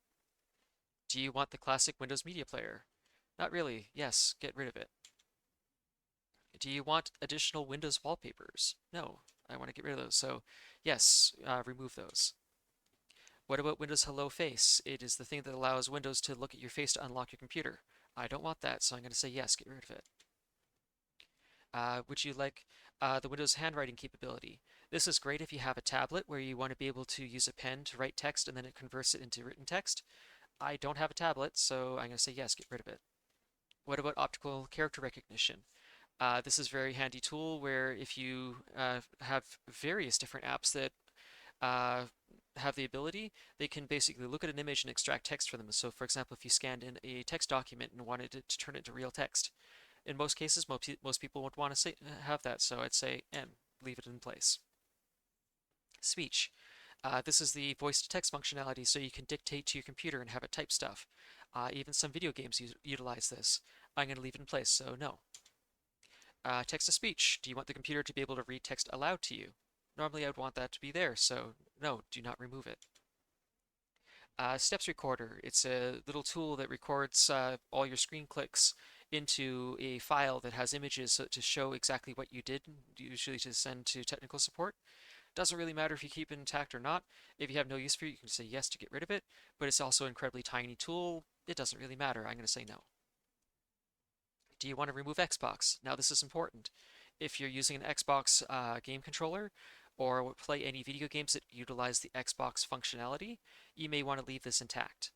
Do you want the classic Windows Media Player? Not really. Yes, get rid of it. Do you want additional Windows wallpapers? No, I want to get rid of those. So yes, remove those. What about Windows Hello Face? It is the thing that allows Windows to look at your face to unlock your computer. I don't want that, so I'm going to say yes, get rid of it. Would you like the Windows handwriting capability? This is great if you have a tablet where you want to be able to use a pen to write text and then it converts it into written text. I don't have a tablet, so I'm going to say yes, get rid of it. What about optical character recognition? This is a very handy tool where if you have various different apps that have the ability, they can basically look at an image and extract text from them. So for example, if you scanned in a text document and wanted it to turn it into real text, in most cases, most people would want to have that, so I'd say N, leave it in place. Speech. This is the voice-to-text functionality, so you can dictate to your computer and have it type stuff. Even some video games utilize this. I'm going to leave it in place, so no. Text-to-speech. Do you want the computer to be able to read text aloud to you? Normally I would want that to be there, so no, do not remove it. Steps Recorder. It's a little tool that records all your screen clicks into a file that has images to show exactly what you did, usually to send to technical support. Doesn't really matter if you keep it intact or not. If you have no use for it, you can say yes to get rid of it, but it's also an incredibly tiny tool. It doesn't really matter. I'm going to say no. Do you want to remove Xbox? Now this is important. If you're using an Xbox game controller or play any video games that utilize the Xbox functionality, you may want to leave this intact.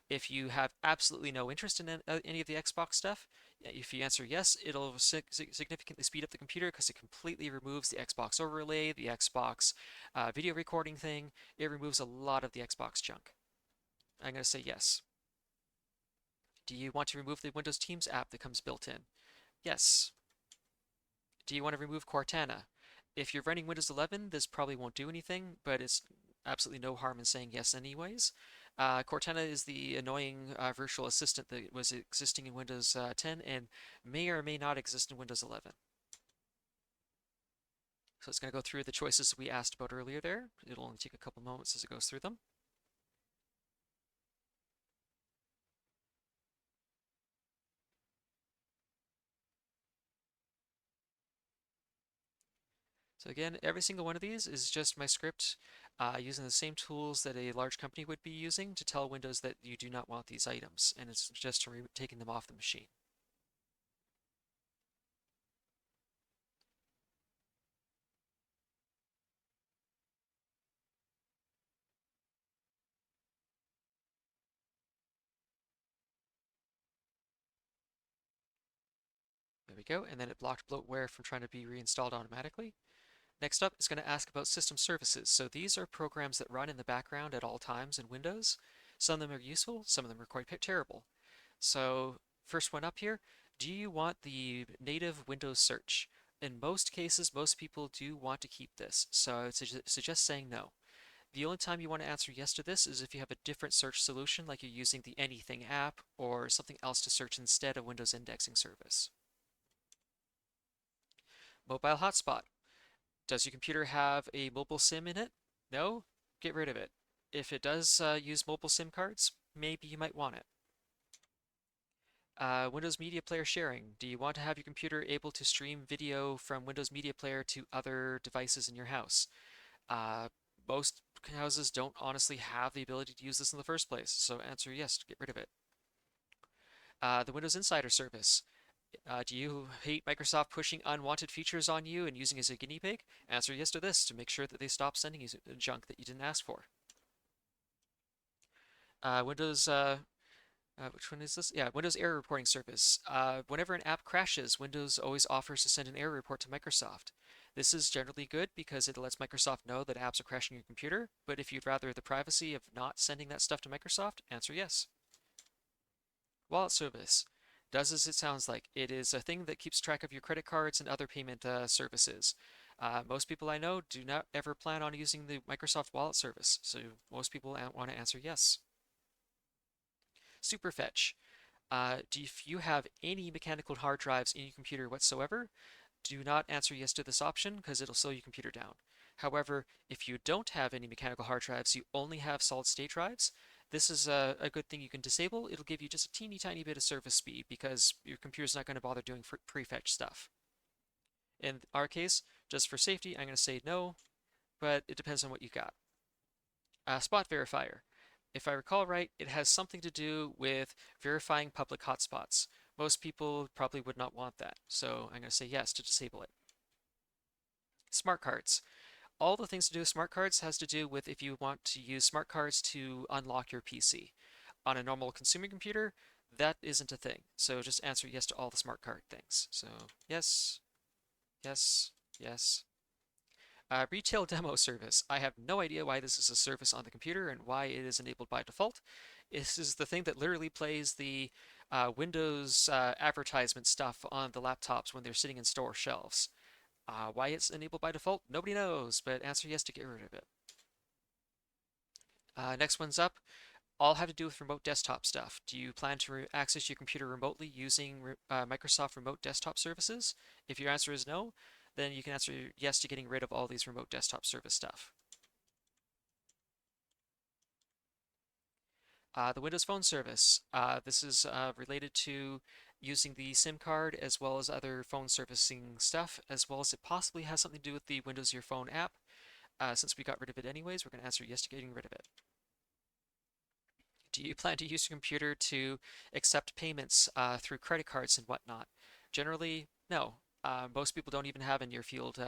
If you have absolutely no interest in any of the Xbox stuff, if you answer yes, it'll significantly speed up the computer because it completely removes the Xbox overlay, the Xbox video recording thing. It removes a lot of the Xbox junk. I'm going to say yes. Do you want to remove the Windows Teams app that comes built in? Yes. Do you want to remove Cortana? If you're running Windows 11, this probably won't do anything, but it's absolutely no harm in saying yes anyways. Cortana is the annoying virtual assistant that was existing in Windows 10 and may or may not exist in Windows 11. So it's going to go through the choices we asked about earlier there. It'll only take a couple moments as it goes through them. So again, every single one of these is just my script using the same tools that a large company would be using to tell Windows that you do not want these items, and it's just taking them off the machine. There we go, and then it blocked bloatware from trying to be reinstalled automatically. Next up is going to ask about system services. So these are programs that run in the background at all times in Windows. Some of them are useful, some of them are quite terrible. So first one up here, do you want the native Windows search? In most cases, most people do want to keep this, so I would suggest saying no. The only time you want to answer yes to this is if you have a different search solution, like you're using the Anything app or something else to search instead of Windows indexing service. Mobile hotspot. Does your computer have a mobile SIM in it? No? Get rid of it. if it does use mobile SIM cards, maybe you might want it. Windows Media Player sharing. Do you want to have your computer able to stream video from Windows Media Player to other devices in your house? Uh, Most houses don't honestly have the ability to use this in the first place, so answer yes to get rid of it. The Windows Insider service. Do you hate Microsoft pushing unwanted features on you and using as a guinea pig? Answer yes to this to make sure that they stop sending you junk that you didn't ask for. Windows which one is this? Yeah, Windows Error Reporting Service. Whenever an app crashes, Windows always offers to send an error report to Microsoft. This is generally good because it lets Microsoft know that apps are crashing your computer, but if you'd rather the privacy of not sending that stuff to Microsoft, answer yes. Wallet Service. Does as it sounds like. It is a thing that keeps track of your credit cards and other payment services. Most people I know do not ever plan on using the Microsoft Wallet service, so most people want to answer yes. Superfetch. If you have any mechanical hard drives in your computer whatsoever, do not answer yes to this option because it'll slow your computer down. However, if you don't have any mechanical hard drives, you only have solid state drives, this is a good thing you can disable. It'll give you just a teeny tiny bit of service speed because your computer's not going to bother doing prefetch stuff. In our case, just for safety, I'm going to say no, but it depends on what you got. Spot verifier. If I recall right, it has something to do with verifying public hotspots. Most people probably would not want that, so I'm going to say yes to disable it. Smart cards. All the things to do with smart cards has to do with if you want to use smart cards to unlock your PC. On a normal consumer computer, that isn't a thing, so just answer yes to all the smart card things. So yes, yes, yes. Retail demo service. I have no idea why this is a service on the computer and why it is enabled by default. This is the thing that literally plays the Windows advertisement stuff on the laptops when they're sitting in store shelves. Why it's enabled by default, nobody knows, but answer yes to get rid of it. Next one's up. All have to do with remote desktop stuff. Do you plan to access your computer remotely using Microsoft Remote Desktop Services? If your answer is no, then you can answer yes to getting rid of all these remote desktop service stuff. The Windows Phone service. This is related to using the SIM card as well as other phone servicing stuff, as well as it possibly has something to do with the Windows Your Phone app. Since we got rid of it anyways, we're going to answer yes to getting rid of it. Do you plan to use your computer to accept payments through credit cards and whatnot? Generally, no. Most people don't even have a near field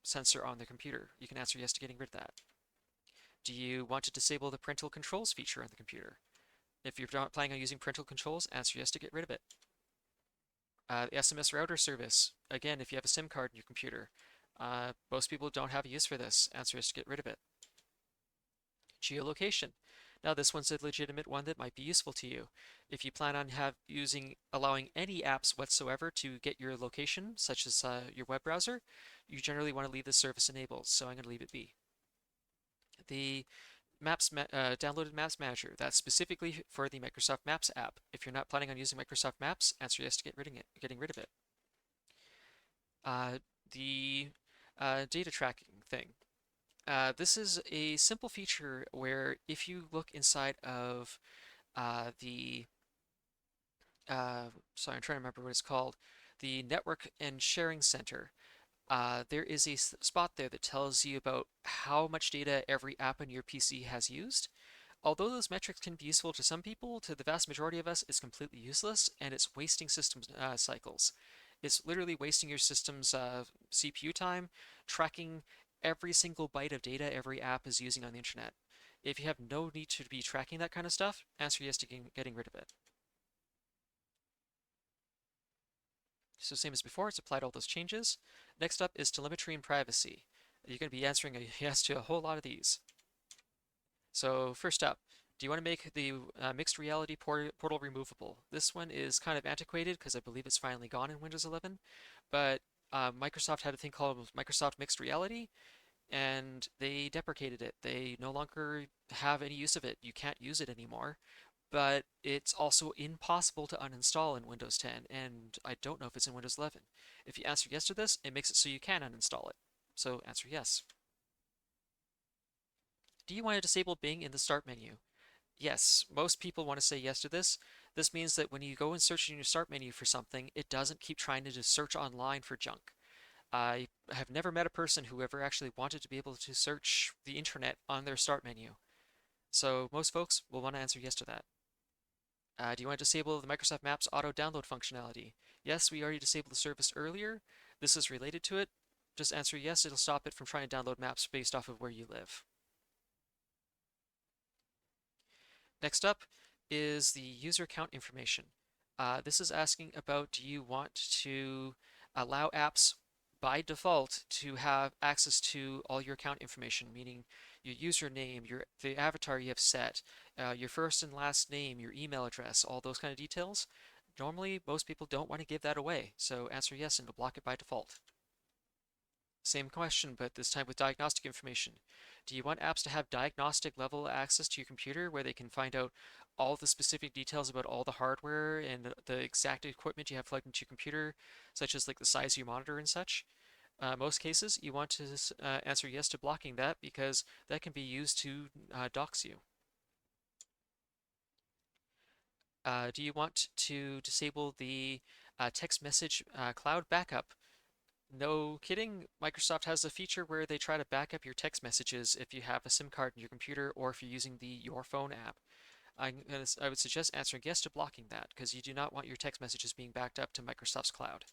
sensor on their computer. You can answer yes to getting rid of that. Do you want to disable the parental controls feature on the computer? If you're not planning on using parental controls, answer yes to get rid of it. The SMS router service. Again, if you have a SIM card in your computer, most people don't have a use for this. Answer yes to get rid of it. Geolocation. Now this one's a legitimate one that might be useful to you. If you plan on allowing any apps whatsoever to get your location, such as your web browser, you generally want to leave this service enabled, so I'm going to leave it be. The downloaded Maps Manager, that's specifically for the Microsoft Maps app. If you're not planning on using Microsoft Maps, answer yes to getting rid of it. The data tracking thing. This is a simple feature where if you look inside of the sorry, I'm trying to remember what it's called, the Network and Sharing Center. There is a spot there that tells you about how much data every app on your PC has used. Although those metrics can be useful to some people, to the vast majority of us, it's completely useless and it's wasting system cycles. It's literally wasting your system's CPU time, tracking every single byte of data every app is using on the internet. If you have no need to be tracking that kind of stuff, answer yes to getting rid of it. So same as before, it's applied all those changes. Next up is telemetry and privacy. You're going to be answering a yes to a whole lot of these. So first up, do you want to make the mixed reality portal removable? This one is kind of antiquated because I believe it's finally gone in Windows 11, but Microsoft had a thing called Microsoft Mixed Reality, and they deprecated it. They no longer have any use of it. You can't use it anymore, but it's also impossible to uninstall in Windows 10, and I don't know if it's in Windows 11. If you answer yes to this, it makes it so you can uninstall it. So answer yes. Do you want to disable Bing in the Start menu? Yes, most people want to say yes to this. This means that when you go and search in your Start menu for something, it doesn't keep trying to just search online for junk. I have never met a person who ever actually wanted to be able to search the internet on their Start menu. So most folks will want to answer yes to that. Do you want to disable the Microsoft Maps auto download functionality? Yes, we already disabled the service earlier. This is related to it. Just answer yes, it'll stop it from trying to download maps based off of where you live. Next up is the user account information. This is asking about, do you want to allow apps by default to have access to all your account information, meaning your username, the avatar you have set, your first and last name, your email address, all those kind of details. Normally, most people don't want to give that away, so answer yes and it'll block it by default. Same question, but this time with diagnostic information. Do you want apps to have diagnostic level access to your computer where they can find out all the specific details about all the hardware and the exact equipment you have plugged into your computer, such as like the size of your monitor and such? Most cases, you want to answer yes to blocking that because that can be used to dox you. Do you want to disable the text message cloud backup? No kidding, Microsoft has a feature where they try to back up your text messages if you have a SIM card in your computer or if you're using the Your Phone app. I would suggest answering yes to blocking that because you do not want your text messages being backed up to Microsoft's cloud.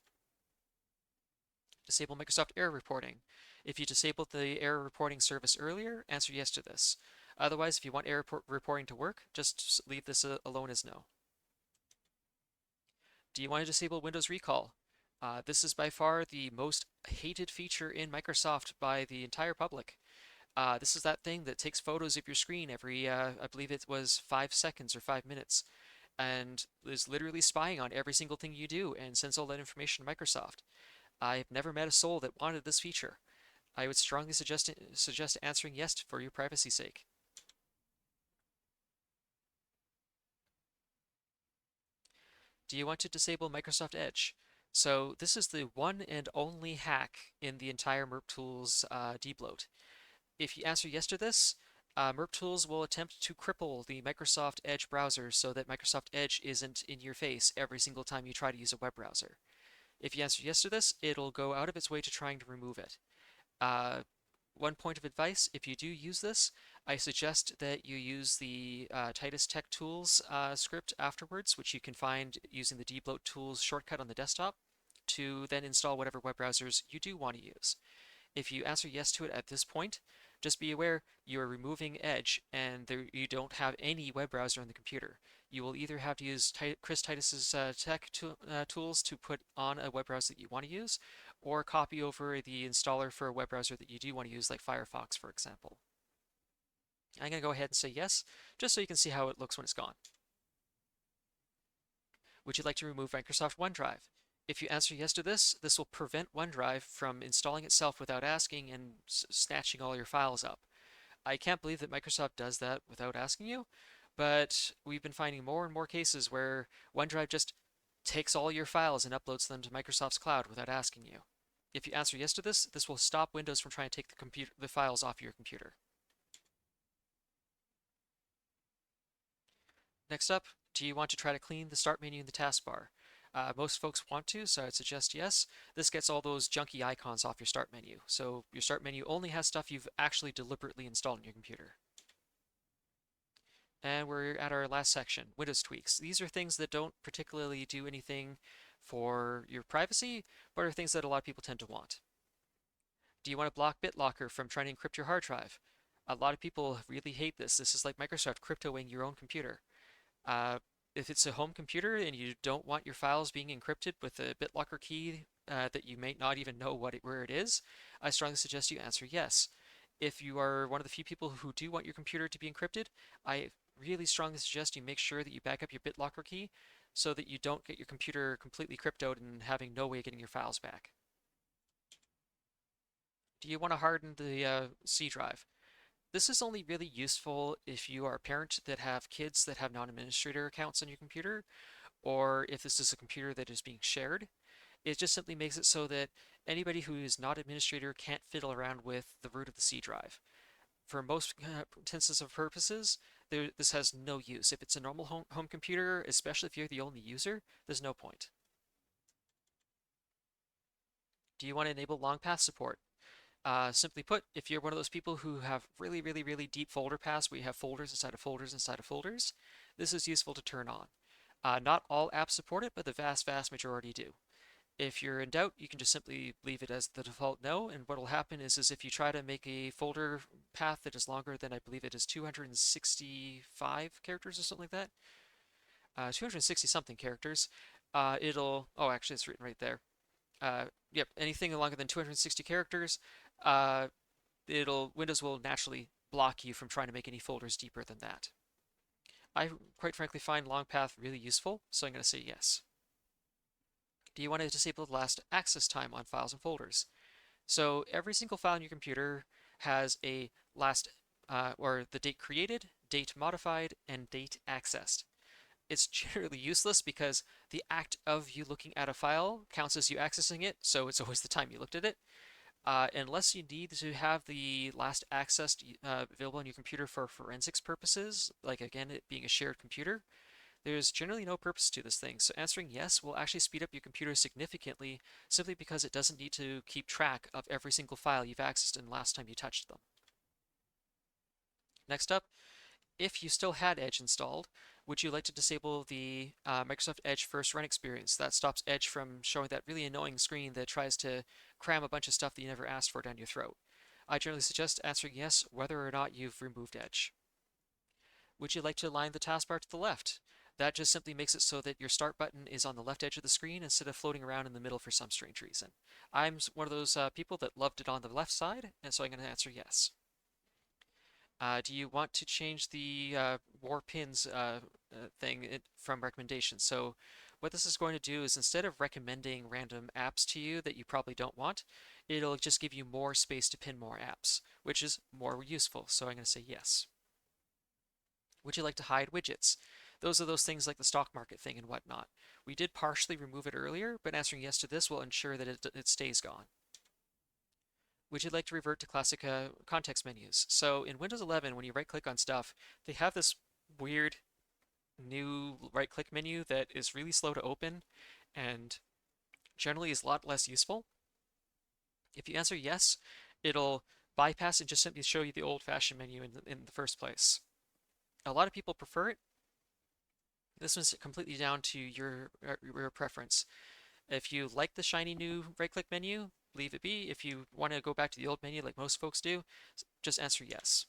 Disable Microsoft error reporting. If you disabled the error reporting service earlier, answer yes to this. Otherwise, if you want error reporting to work, just leave this alone as no. Do you want to disable Windows Recall? This is by far the most hated feature in Microsoft by the entire public. This is that thing that takes photos of your screen every, I believe it was 5 seconds or 5 minutes, and is literally spying on every single thing you do and sends all that information to Microsoft. I've never met a soul that wanted this feature. I would strongly suggest answering yes for your privacy's sake. Do you want to disable Microsoft Edge? So this is the one and only hack in the entire MurrpTools debloat. If you answer yes to this, MurrpTools will attempt to cripple the Microsoft Edge browser so that Microsoft Edge isn't in your face every single time you try to use a web browser. If you answer yes to this, it'll go out of its way to trying to remove it. One point of advice, if you do use this, I suggest that you use the Titus Tech Tools script afterwards, which you can find using the Debloat Tools shortcut on the desktop, to then install whatever web browsers you do want to use. If you answer yes to it at this point, just be aware you are removing Edge and you don't have any web browser on the computer. You will either have to use Chris Titus's tools to put on a web browser that you want to use, or copy over the installer for a web browser that you do want to use, like Firefox, for example. I'm going to go ahead and say yes, just so you can see how it looks when it's gone. Would you like to remove Microsoft OneDrive? If you answer yes to this, this will prevent OneDrive from installing itself without asking and snatching all your files up. I can't believe that Microsoft does that without asking you, but we've been finding more and more cases where OneDrive just takes all your files and uploads them to Microsoft's cloud without asking you. If you answer yes to this, this will stop Windows from trying to take the files off your computer. Next up, do you want to try to clean the start menu in the taskbar? Most folks want to, so I'd suggest yes. This gets all those junky icons off your start menu. So your start menu only has stuff you've actually deliberately installed on your computer. And we're at our last section, Windows tweaks. These are things that don't particularly do anything for your privacy, but are things that a lot of people tend to want. Do you want to block BitLocker from trying to encrypt your hard drive? A lot of people really hate this. This is like Microsoft cryptoing your own computer. Uh, if it's a home computer and you don't want your files being encrypted with a BitLocker key that you may not even know where it is, I strongly suggest you answer yes. If you are one of the few people who do want your computer to be encrypted, I really strongly suggest you make sure that you back up your BitLocker key so that you don't get your computer completely cryptoed and having no way of getting your files back. Do you want to harden the C drive? This is only really useful if you are a parent that have kids that have non-administrator accounts on your computer, or if this is a computer that is being shared. It just simply makes it so that anybody who is not administrator can't fiddle around with the root of the C drive. for most instances of purposes, this has no use. If it's a normal home computer, especially if you're the only user, there's no point. Do you want to enable long path support? Simply put, if you're one of those people who have really, really, really deep folder paths where you have folders inside of folders inside of folders, this is useful to turn on. Not all apps support it, but the vast, vast majority do. If you're in doubt, you can just simply leave it as the default no, and what will happen is if you try to make a folder path that is longer than, I believe it is 265 characters or something like that, 260 something characters, oh, actually it's written right there. Yep, anything longer than 260 characters, uh, Windows will naturally block you from trying to make any folders deeper than that. I quite frankly find long path really useful, so I'm going to say yes. Do you want to disable the last access time on files and folders? So every single file in your computer has a last or the date created, date modified, and date accessed. It's generally useless because the act of you looking at a file counts as you accessing it, so it's always the time you looked at it. Unless you need to have the last accessed available on your computer for forensics purposes, like again it being a shared computer, there's generally no purpose to this thing. So answering yes will actually speed up your computer significantly simply because it doesn't need to keep track of every single file you've accessed in the last time you touched them. Next up, if you still had Edge installed, would you like to disable the Microsoft Edge first run experience? That stops Edge from showing that really annoying screen that tries to cram a bunch of stuff that you never asked for down your throat. I generally suggest answering yes whether or not you've removed Edge. Would you like to align the taskbar to the left? That just simply makes it so that your start button is on the left edge of the screen instead of floating around in the middle for some strange reason. I'm one of those people that loved it on the left side, and so I'm going to answer yes. Do you want to change the war pins thing from recommendations? So what this is going to do is instead of recommending random apps to you that you probably don't want, it'll just give you more space to pin more apps, which is more useful. So I'm going to say yes. Would you like to hide widgets? Those are those things like the stock market thing and whatnot. We did partially remove it earlier, but answering yes to this will ensure that it stays gone. Would you like to revert to classic context menus? So in Windows 11, when you right-click on stuff, they have this weird new right-click menu that is really slow to open and generally is a lot less useful. If you answer yes, it'll bypass and just simply show you the old-fashioned menu in the first place. A lot of people prefer it. This one's completely down to your preference. If you like the shiny new right-click menu, leave it be. If you want to go back to the old menu like most folks do, just answer yes.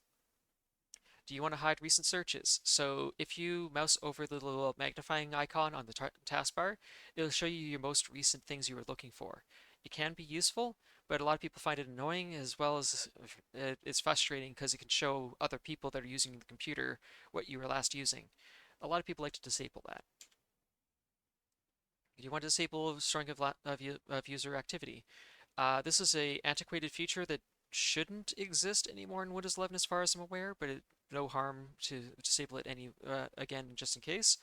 Do you want to hide recent searches? So if you mouse over the little magnifying icon on the taskbar, it'll show you your most recent things you were looking for. It can be useful, but a lot of people find it annoying as well as it's frustrating because it can show other people that are using the computer what you were last using. A lot of people like to disable that. You want to disable storing of user activity. This is a antiquated feature that shouldn't exist anymore in Windows 11 as far as I'm aware, but no harm to disable it again just in case.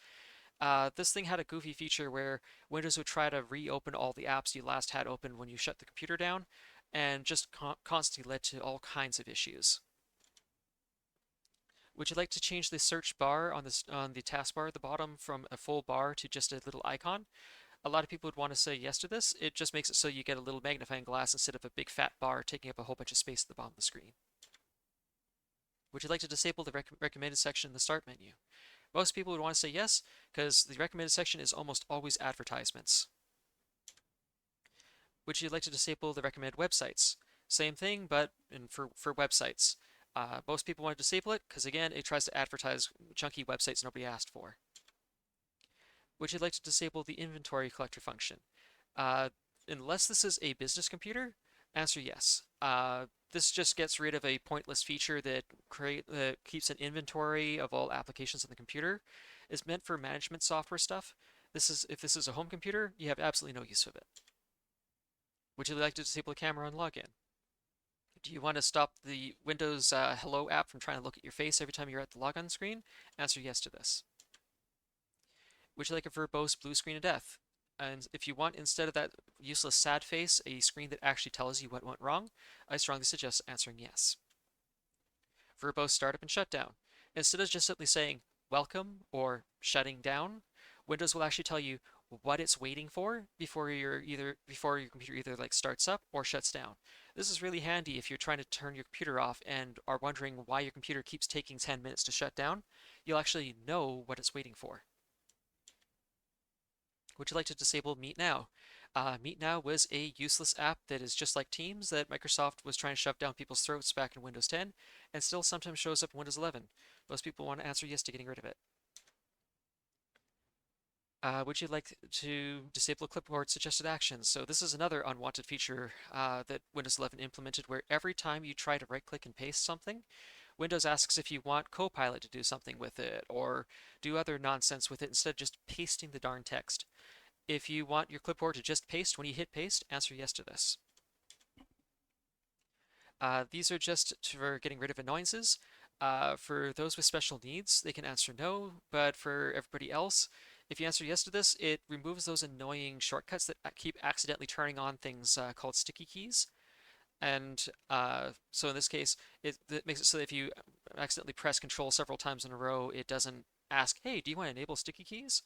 This thing had a goofy feature where Windows would try to reopen all the apps you last had open when you shut the computer down, and just constantly led to all kinds of issues. Would you like to change the search bar on the taskbar at the bottom from a full bar to just a little icon? A lot of people would want to say yes to this. It just makes it so you get a little magnifying glass instead of a big fat bar taking up a whole bunch of space at the bottom of the screen. Would you like to disable the recommended section in the start menu? Most people would want to say yes, because the recommended section is almost always advertisements. Would you like to disable the recommended websites? Same thing, but for websites. Most people want to disable it because, again, it tries to advertise chunky websites nobody asked for. Would you like to disable the inventory collector function? Unless this is a business computer, answer yes. This just gets rid of a pointless feature that keeps an inventory of all applications on the computer. It's meant for management software stuff. If this is a home computer, you have absolutely no use of it. Would you like to disable the camera on login? Do you want to stop the Windows Hello app from trying to look at your face every time you're at the logon screen? Answer yes to this. Would you like a verbose blue screen of death? And if you want, instead of that useless sad face, a screen that actually tells you what went wrong, I strongly suggest answering yes. for both startup and shutdown. Instead of just simply saying welcome or shutting down, Windows will actually tell you what it's waiting for before your computer either like starts up or shuts down. This is really handy if you're trying to turn your computer off and are wondering why your computer keeps taking 10 minutes to shut down. You'll actually know what it's waiting for. Would you like to disable Meet Now? Meet Now was a useless app that is just like Teams that Microsoft was trying to shove down people's throats back in Windows 10 and still sometimes shows up in Windows 11. Most people want to answer yes to getting rid of it. Would you like to disable clipboard suggested actions? So this is another unwanted feature that Windows 11 implemented where every time you try to right click and paste something, Windows asks if you want Copilot to do something with it or do other nonsense with it instead of just pasting the darn text. If you want your clipboard to just paste when you hit paste, answer yes to this. These are just for getting rid of annoyances. For those with special needs, they can answer no, but for everybody else, if you answer yes to this, it removes those annoying shortcuts that keep accidentally turning on things called sticky keys. And so in this case, it makes it so that if you accidentally press Control several times in a row, it doesn't ask, hey, do you want to enable sticky keys?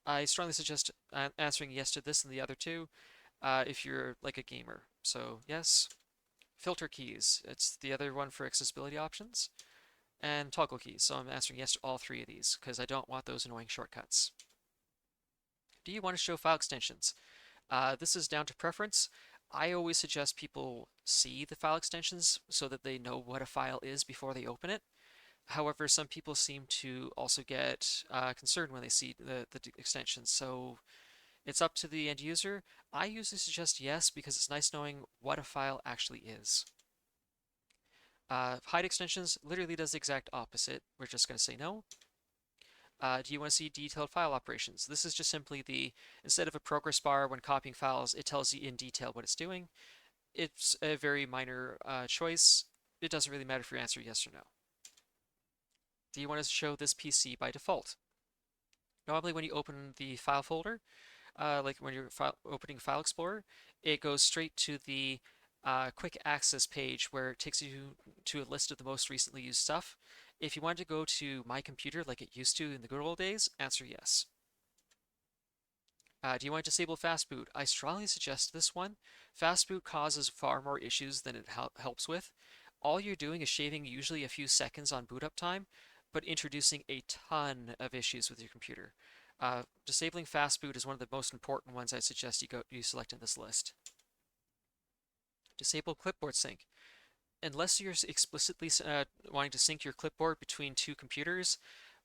I strongly suggest answering yes to this and the other two if you're like a gamer. So yes. Filter keys, it's the other one for accessibility options. And toggle keys, so I'm answering yes to all three of these because I don't want those annoying shortcuts. Do you want to show file extensions? This is down to preference. I always suggest people see the file extensions so that they know what a file is before they open it. However, some people seem to also get concerned when they see the extensions, so it's up to the end user. I usually suggest yes because it's nice knowing what a file actually is. Hide extensions literally does the exact opposite. We're just going to say no. Do you want to see detailed file operations? This is just simply instead of a progress bar when copying files, it tells you in detail what it's doing. It's a very minor choice. It doesn't really matter if you answer yes or no. Do you want to show this PC by default? Normally when you open the file folder, like when you're opening File Explorer, it goes straight to the quick access page where it takes you to a list of the most recently used stuff. If you want to go to My Computer like it used to in the good old days, answer yes. Do you want to disable fast boot? I strongly suggest this one. Fast boot causes far more issues than it helps with. All you're doing is shaving usually a few seconds on boot up time, but introducing a ton of issues with your computer. Disabling fast boot is one of the most important ones I suggest you select in this list. Disable clipboard sync. Unless you're explicitly wanting to sync your clipboard between two computers,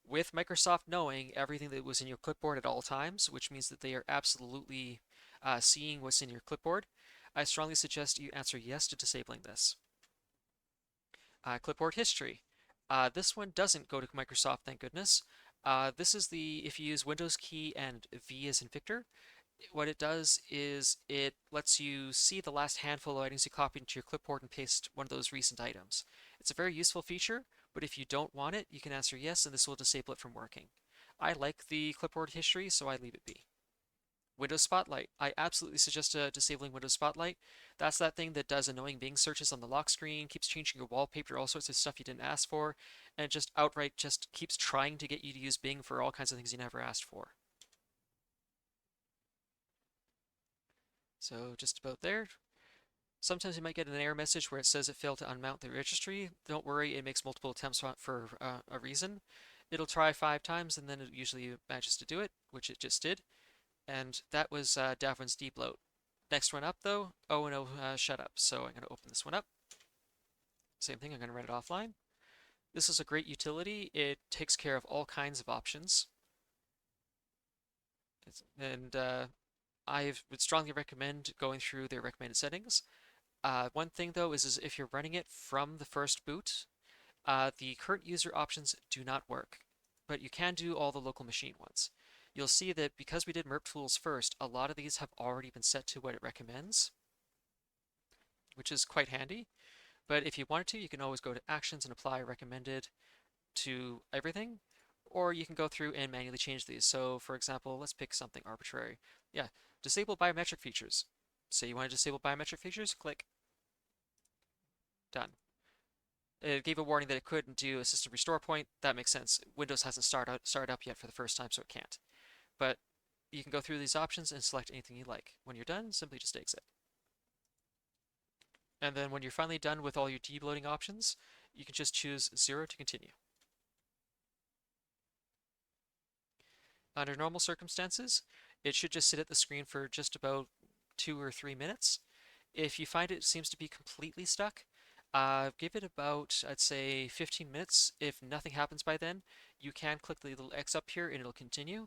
with Microsoft knowing everything that was in your clipboard at all times, which means that they are absolutely seeing what's in your clipboard, I strongly suggest you answer yes to disabling this. Clipboard history. This one doesn't go to Microsoft, thank goodness. This is if you use Windows key and V as in Victor, what it does is it lets you see the last handful of items you copied into your clipboard and paste one of those recent items. It's a very useful feature, but if you don't want it, you can answer yes, and this will disable it from working. I like the clipboard history, so I leave it be. Windows Spotlight. I absolutely suggest disabling Windows Spotlight. That's that thing that does annoying Bing searches on the lock screen, keeps changing your wallpaper, all sorts of stuff you didn't ask for, and just outright just keeps trying to get you to use Bing for all kinds of things you never asked for. So just about there. Sometimes you might get an error message where it says it failed to unmount the registry. Don't worry, it makes multiple attempts for a reason. It'll try 5 times and then it usually manages to do it, which it just did. And that was Davrin's Debloat. Next one up though, oh no, shut up. So I'm going to open this one up. Same thing, I'm going to run it offline. This is a great utility. It takes care of all kinds of options. And I would strongly recommend going through their recommended settings. One thing though is if you're running it from the first boot, the current user options do not work, but you can do all the local machine ones. You'll see that because we did MurrpTools first, a lot of these have already been set to what it recommends, which is quite handy. But if you wanted to, you can always go to Actions and apply recommended to everything, or you can go through and manually change these. So for example, let's pick something arbitrary. Yeah, disable biometric features. Say you want to disable biometric features, click. Done. it gave a warning that it couldn't do a system restore point. That makes sense. Windows hasn't started up yet for the first time, so it can't. But you can go through these options and select anything you like. When you're done, simply just exit. And then when you're finally done with all your debloating options, you can just choose 0 to continue. Under normal circumstances, it should just sit at the screen for just about 2 or 3 minutes. If you find it seems to be completely stuck, give it about, I'd say, 15 minutes. If nothing happens by then, you can click the little X up here and it'll continue.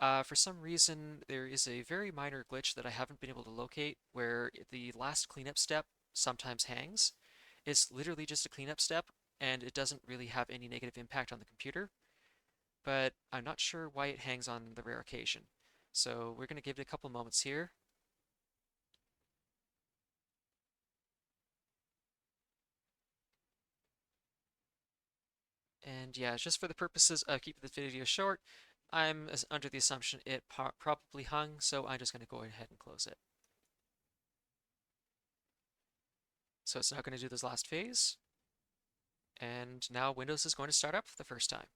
For some reason, there is a very minor glitch that I haven't been able to locate where the last cleanup step sometimes hangs. It's literally just a cleanup step, and it doesn't really have any negative impact on the computer, but I'm not sure why it hangs on the rare occasion. So we're going to give it a couple moments here. And yeah, just for the purposes of keeping this video short, I'm under the assumption it probably hung, so I'm just going to go ahead and close it. So it's now going to do this last phase, and now Windows is going to start up for the first time.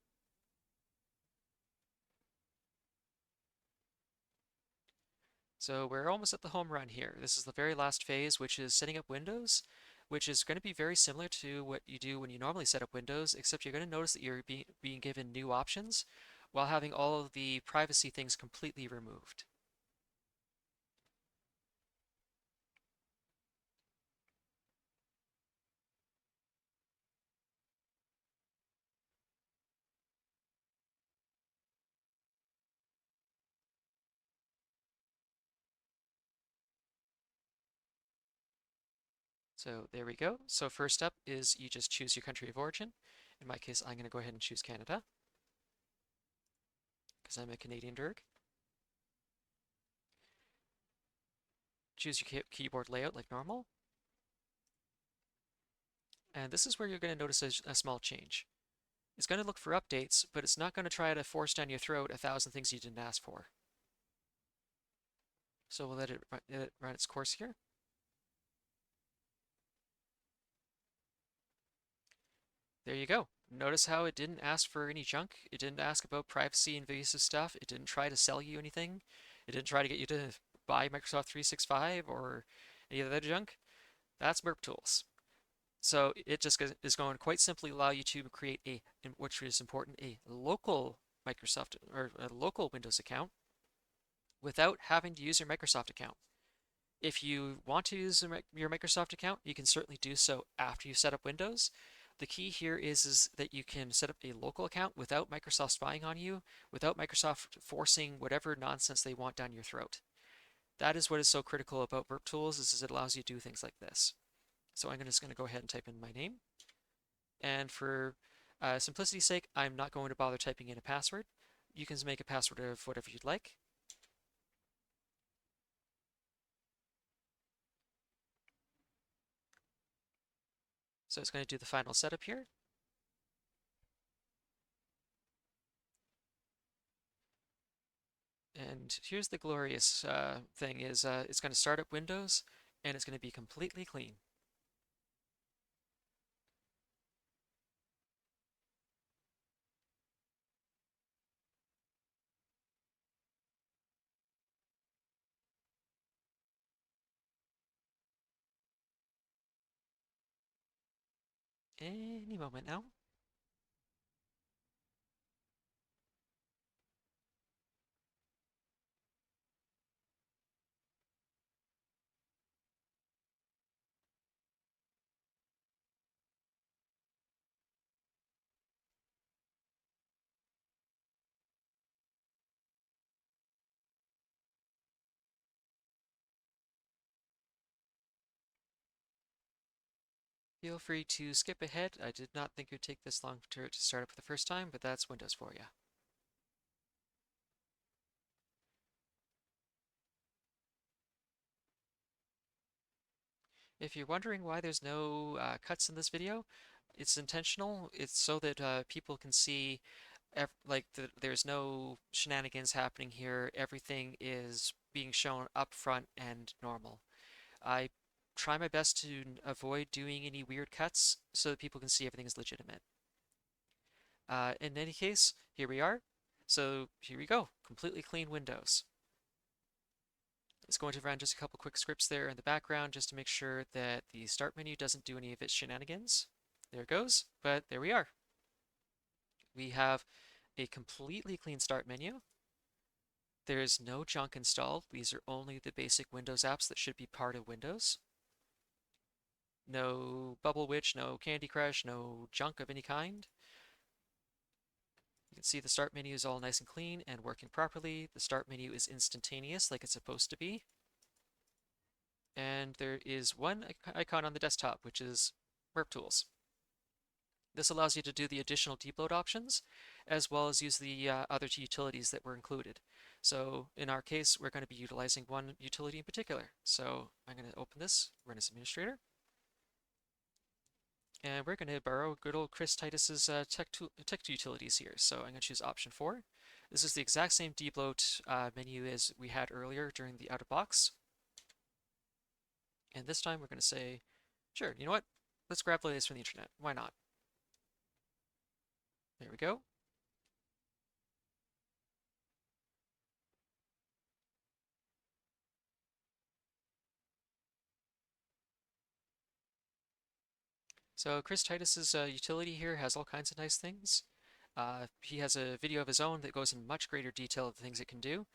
So we're almost at the home run here. This is the very last phase, which is setting up Windows, which is going to be very similar to what you do when you normally set up Windows, except you're going to notice that you're being given new options while having all of the privacy things completely removed. So there we go. So first up is you just choose your country of origin. In my case, I'm going to go ahead and choose Canada because I'm a Canadian Derg. Choose your keyboard layout like normal. And this is where you're going to notice a small change. It's going to look for updates, but it's not going to try to force down your throat 1,000 things you didn't ask for. So we'll let it run its course here. There you go. Notice how it didn't ask for any junk. It didn't ask about privacy invasive stuff. It didn't try to sell you anything. It didn't try to get you to buy Microsoft 365 or any of that junk. That's MurrpTools. So it just is going to quite simply allow you to create a, which is important, a local Microsoft or a local Windows account without having to use your Microsoft account. If you want to use your Microsoft account, you can certainly do so after you set up Windows. The key here is that you can set up a local account without Microsoft spying on you, without Microsoft forcing whatever nonsense they want down your throat. That is what is so critical about MurrpTools, is it allows you to do things like this. So I'm just going to go ahead and type in my name. And for simplicity's sake, I'm not going to bother typing in a password. You can make a password of whatever you'd like. So it's going to do the final setup here. And here's the glorious thing is it's going to start up Windows and it's going to be completely clean. Any moment now. Feel free to skip ahead. I did not think it would take this long to start up for the first time, but that's Windows for you. If you're wondering why there's no cuts in this video, it's intentional. It's so that people can see there's no shenanigans happening here. Everything is being shown up front and normal. I try my best to avoid doing any weird cuts so that people can see everything is legitimate. In any case, here we are. So here we go, completely clean Windows. It's going to run just a couple quick scripts there in the background just to make sure that the start menu doesn't do any of its shenanigans. There it goes, but there we are. We have a completely clean start menu. There is no junk installed. These are only the basic Windows apps that should be part of Windows. No Bubble Witch, no Candy Crush, no junk of any kind. You can see the start menu is all nice and clean and working properly. The start menu is instantaneous like it's supposed to be. And there is one icon on the desktop, which is MurrpTools. This allows you to do the additional debloat options, as well as use the other utilities that were included. So in our case, we're going to be utilizing one utility in particular. So I'm going to open this, run as administrator. And we're going to borrow good old Chris Titus's tech utilities here. So I'm going to choose option 4. This is the exact same debloat menu as we had earlier during the out of box. And this time we're going to say, sure, you know what? Let's grab the latest from the internet. Why not? There we go. So Chris Titus's utility here has all kinds of nice things. He has a video of his own that goes in much greater detail of the things it can do.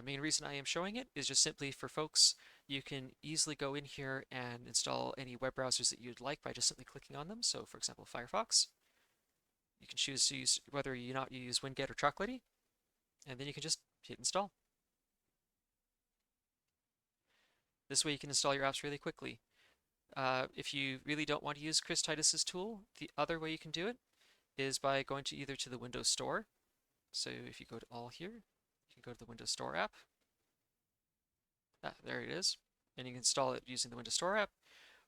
Main reason I am showing it is just simply for folks, you can easily go in here and install any web browsers that you'd like by just simply clicking on them. So for example, Firefox. You can choose to use whether you use Winget or Chocolatey, and then you can just hit install. This way you can install your apps really quickly. If you really don't want to use Chris Titus's tool, the other way you can do it is by going to either to the Windows Store. So if you go to all here, you can go to the Windows Store app. There it is. And you can install it using the Windows Store app.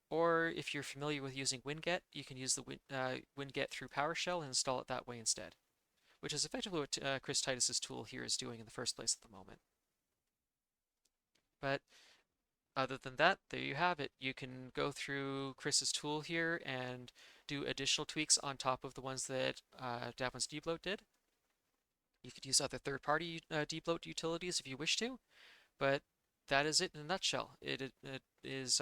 Or if you're familiar with using Winget, you can use the Winget through PowerShell and install it that way instead, which is effectively what Chris Titus's tool here is doing in the first place at the moment. But other than that, there you have it. You can go through Chris's tool here and do additional tweaks on top of the ones that Davwin's Debloat did. You could use other third-party Debloat utilities if you wish to, but that is it in a nutshell. It is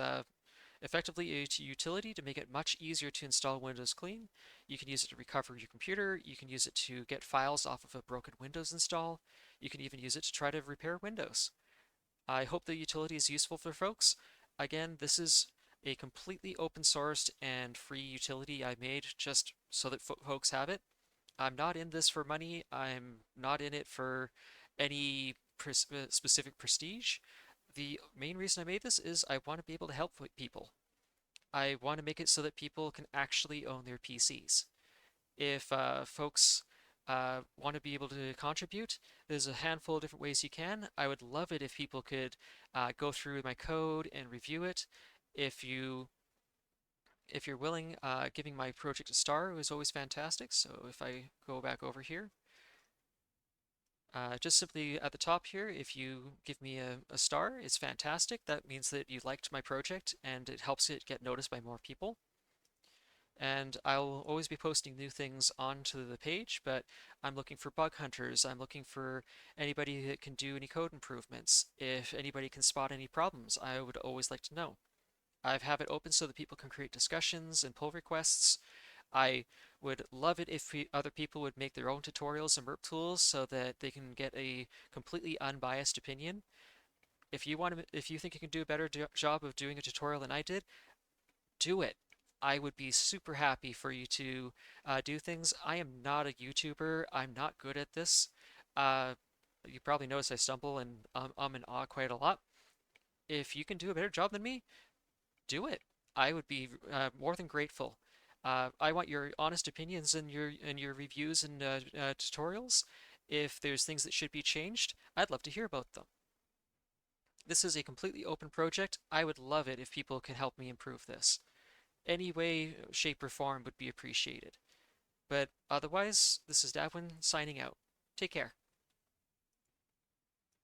effectively a utility to make it much easier to install Windows Clean. You can use it to recover your computer. You can use it to get files off of a broken Windows install. You can even use it to try to repair Windows. I hope the utility is useful for folks. Again, this is a completely open sourced and free utility I made just so that folks have it. I'm not in this for money. I'm not in it for any specific prestige. The main reason I made this is I want to be able to help people. I want to make it so that people can actually own their PCs. If folks want to be able to contribute, there's a handful of different ways you can. I would love it if people could go through my code and review it. If you're willing, giving my project a star is always fantastic. So if I go back over here, just simply at the top here, if you give me a star, it's fantastic. That means that you liked my project and it helps it get noticed by more people. And I'll always be posting new things onto the page, but I'm looking for bug hunters. I'm looking for anybody that can do any code improvements. If anybody can spot any problems, I would always like to know. I have it open so that people can create discussions and pull requests. I would love it if other people would make their own tutorials in MurrpTools so that they can get a completely unbiased opinion. If you think you can do a better job of doing a tutorial than I did, do it. I would be super happy for you to do things. I am not a YouTuber. I'm not good at this. You probably notice I stumble and and ah quite a lot. If you can do a better job than me, do it. I would be more than grateful. I want your honest opinions and your reviews and tutorials. If there's things that should be changed, I'd love to hear about them. This is a completely open project. I would love it if people can help me improve this. Any way, shape, or form would be appreciated. But otherwise, this is Davwin signing out. Take care.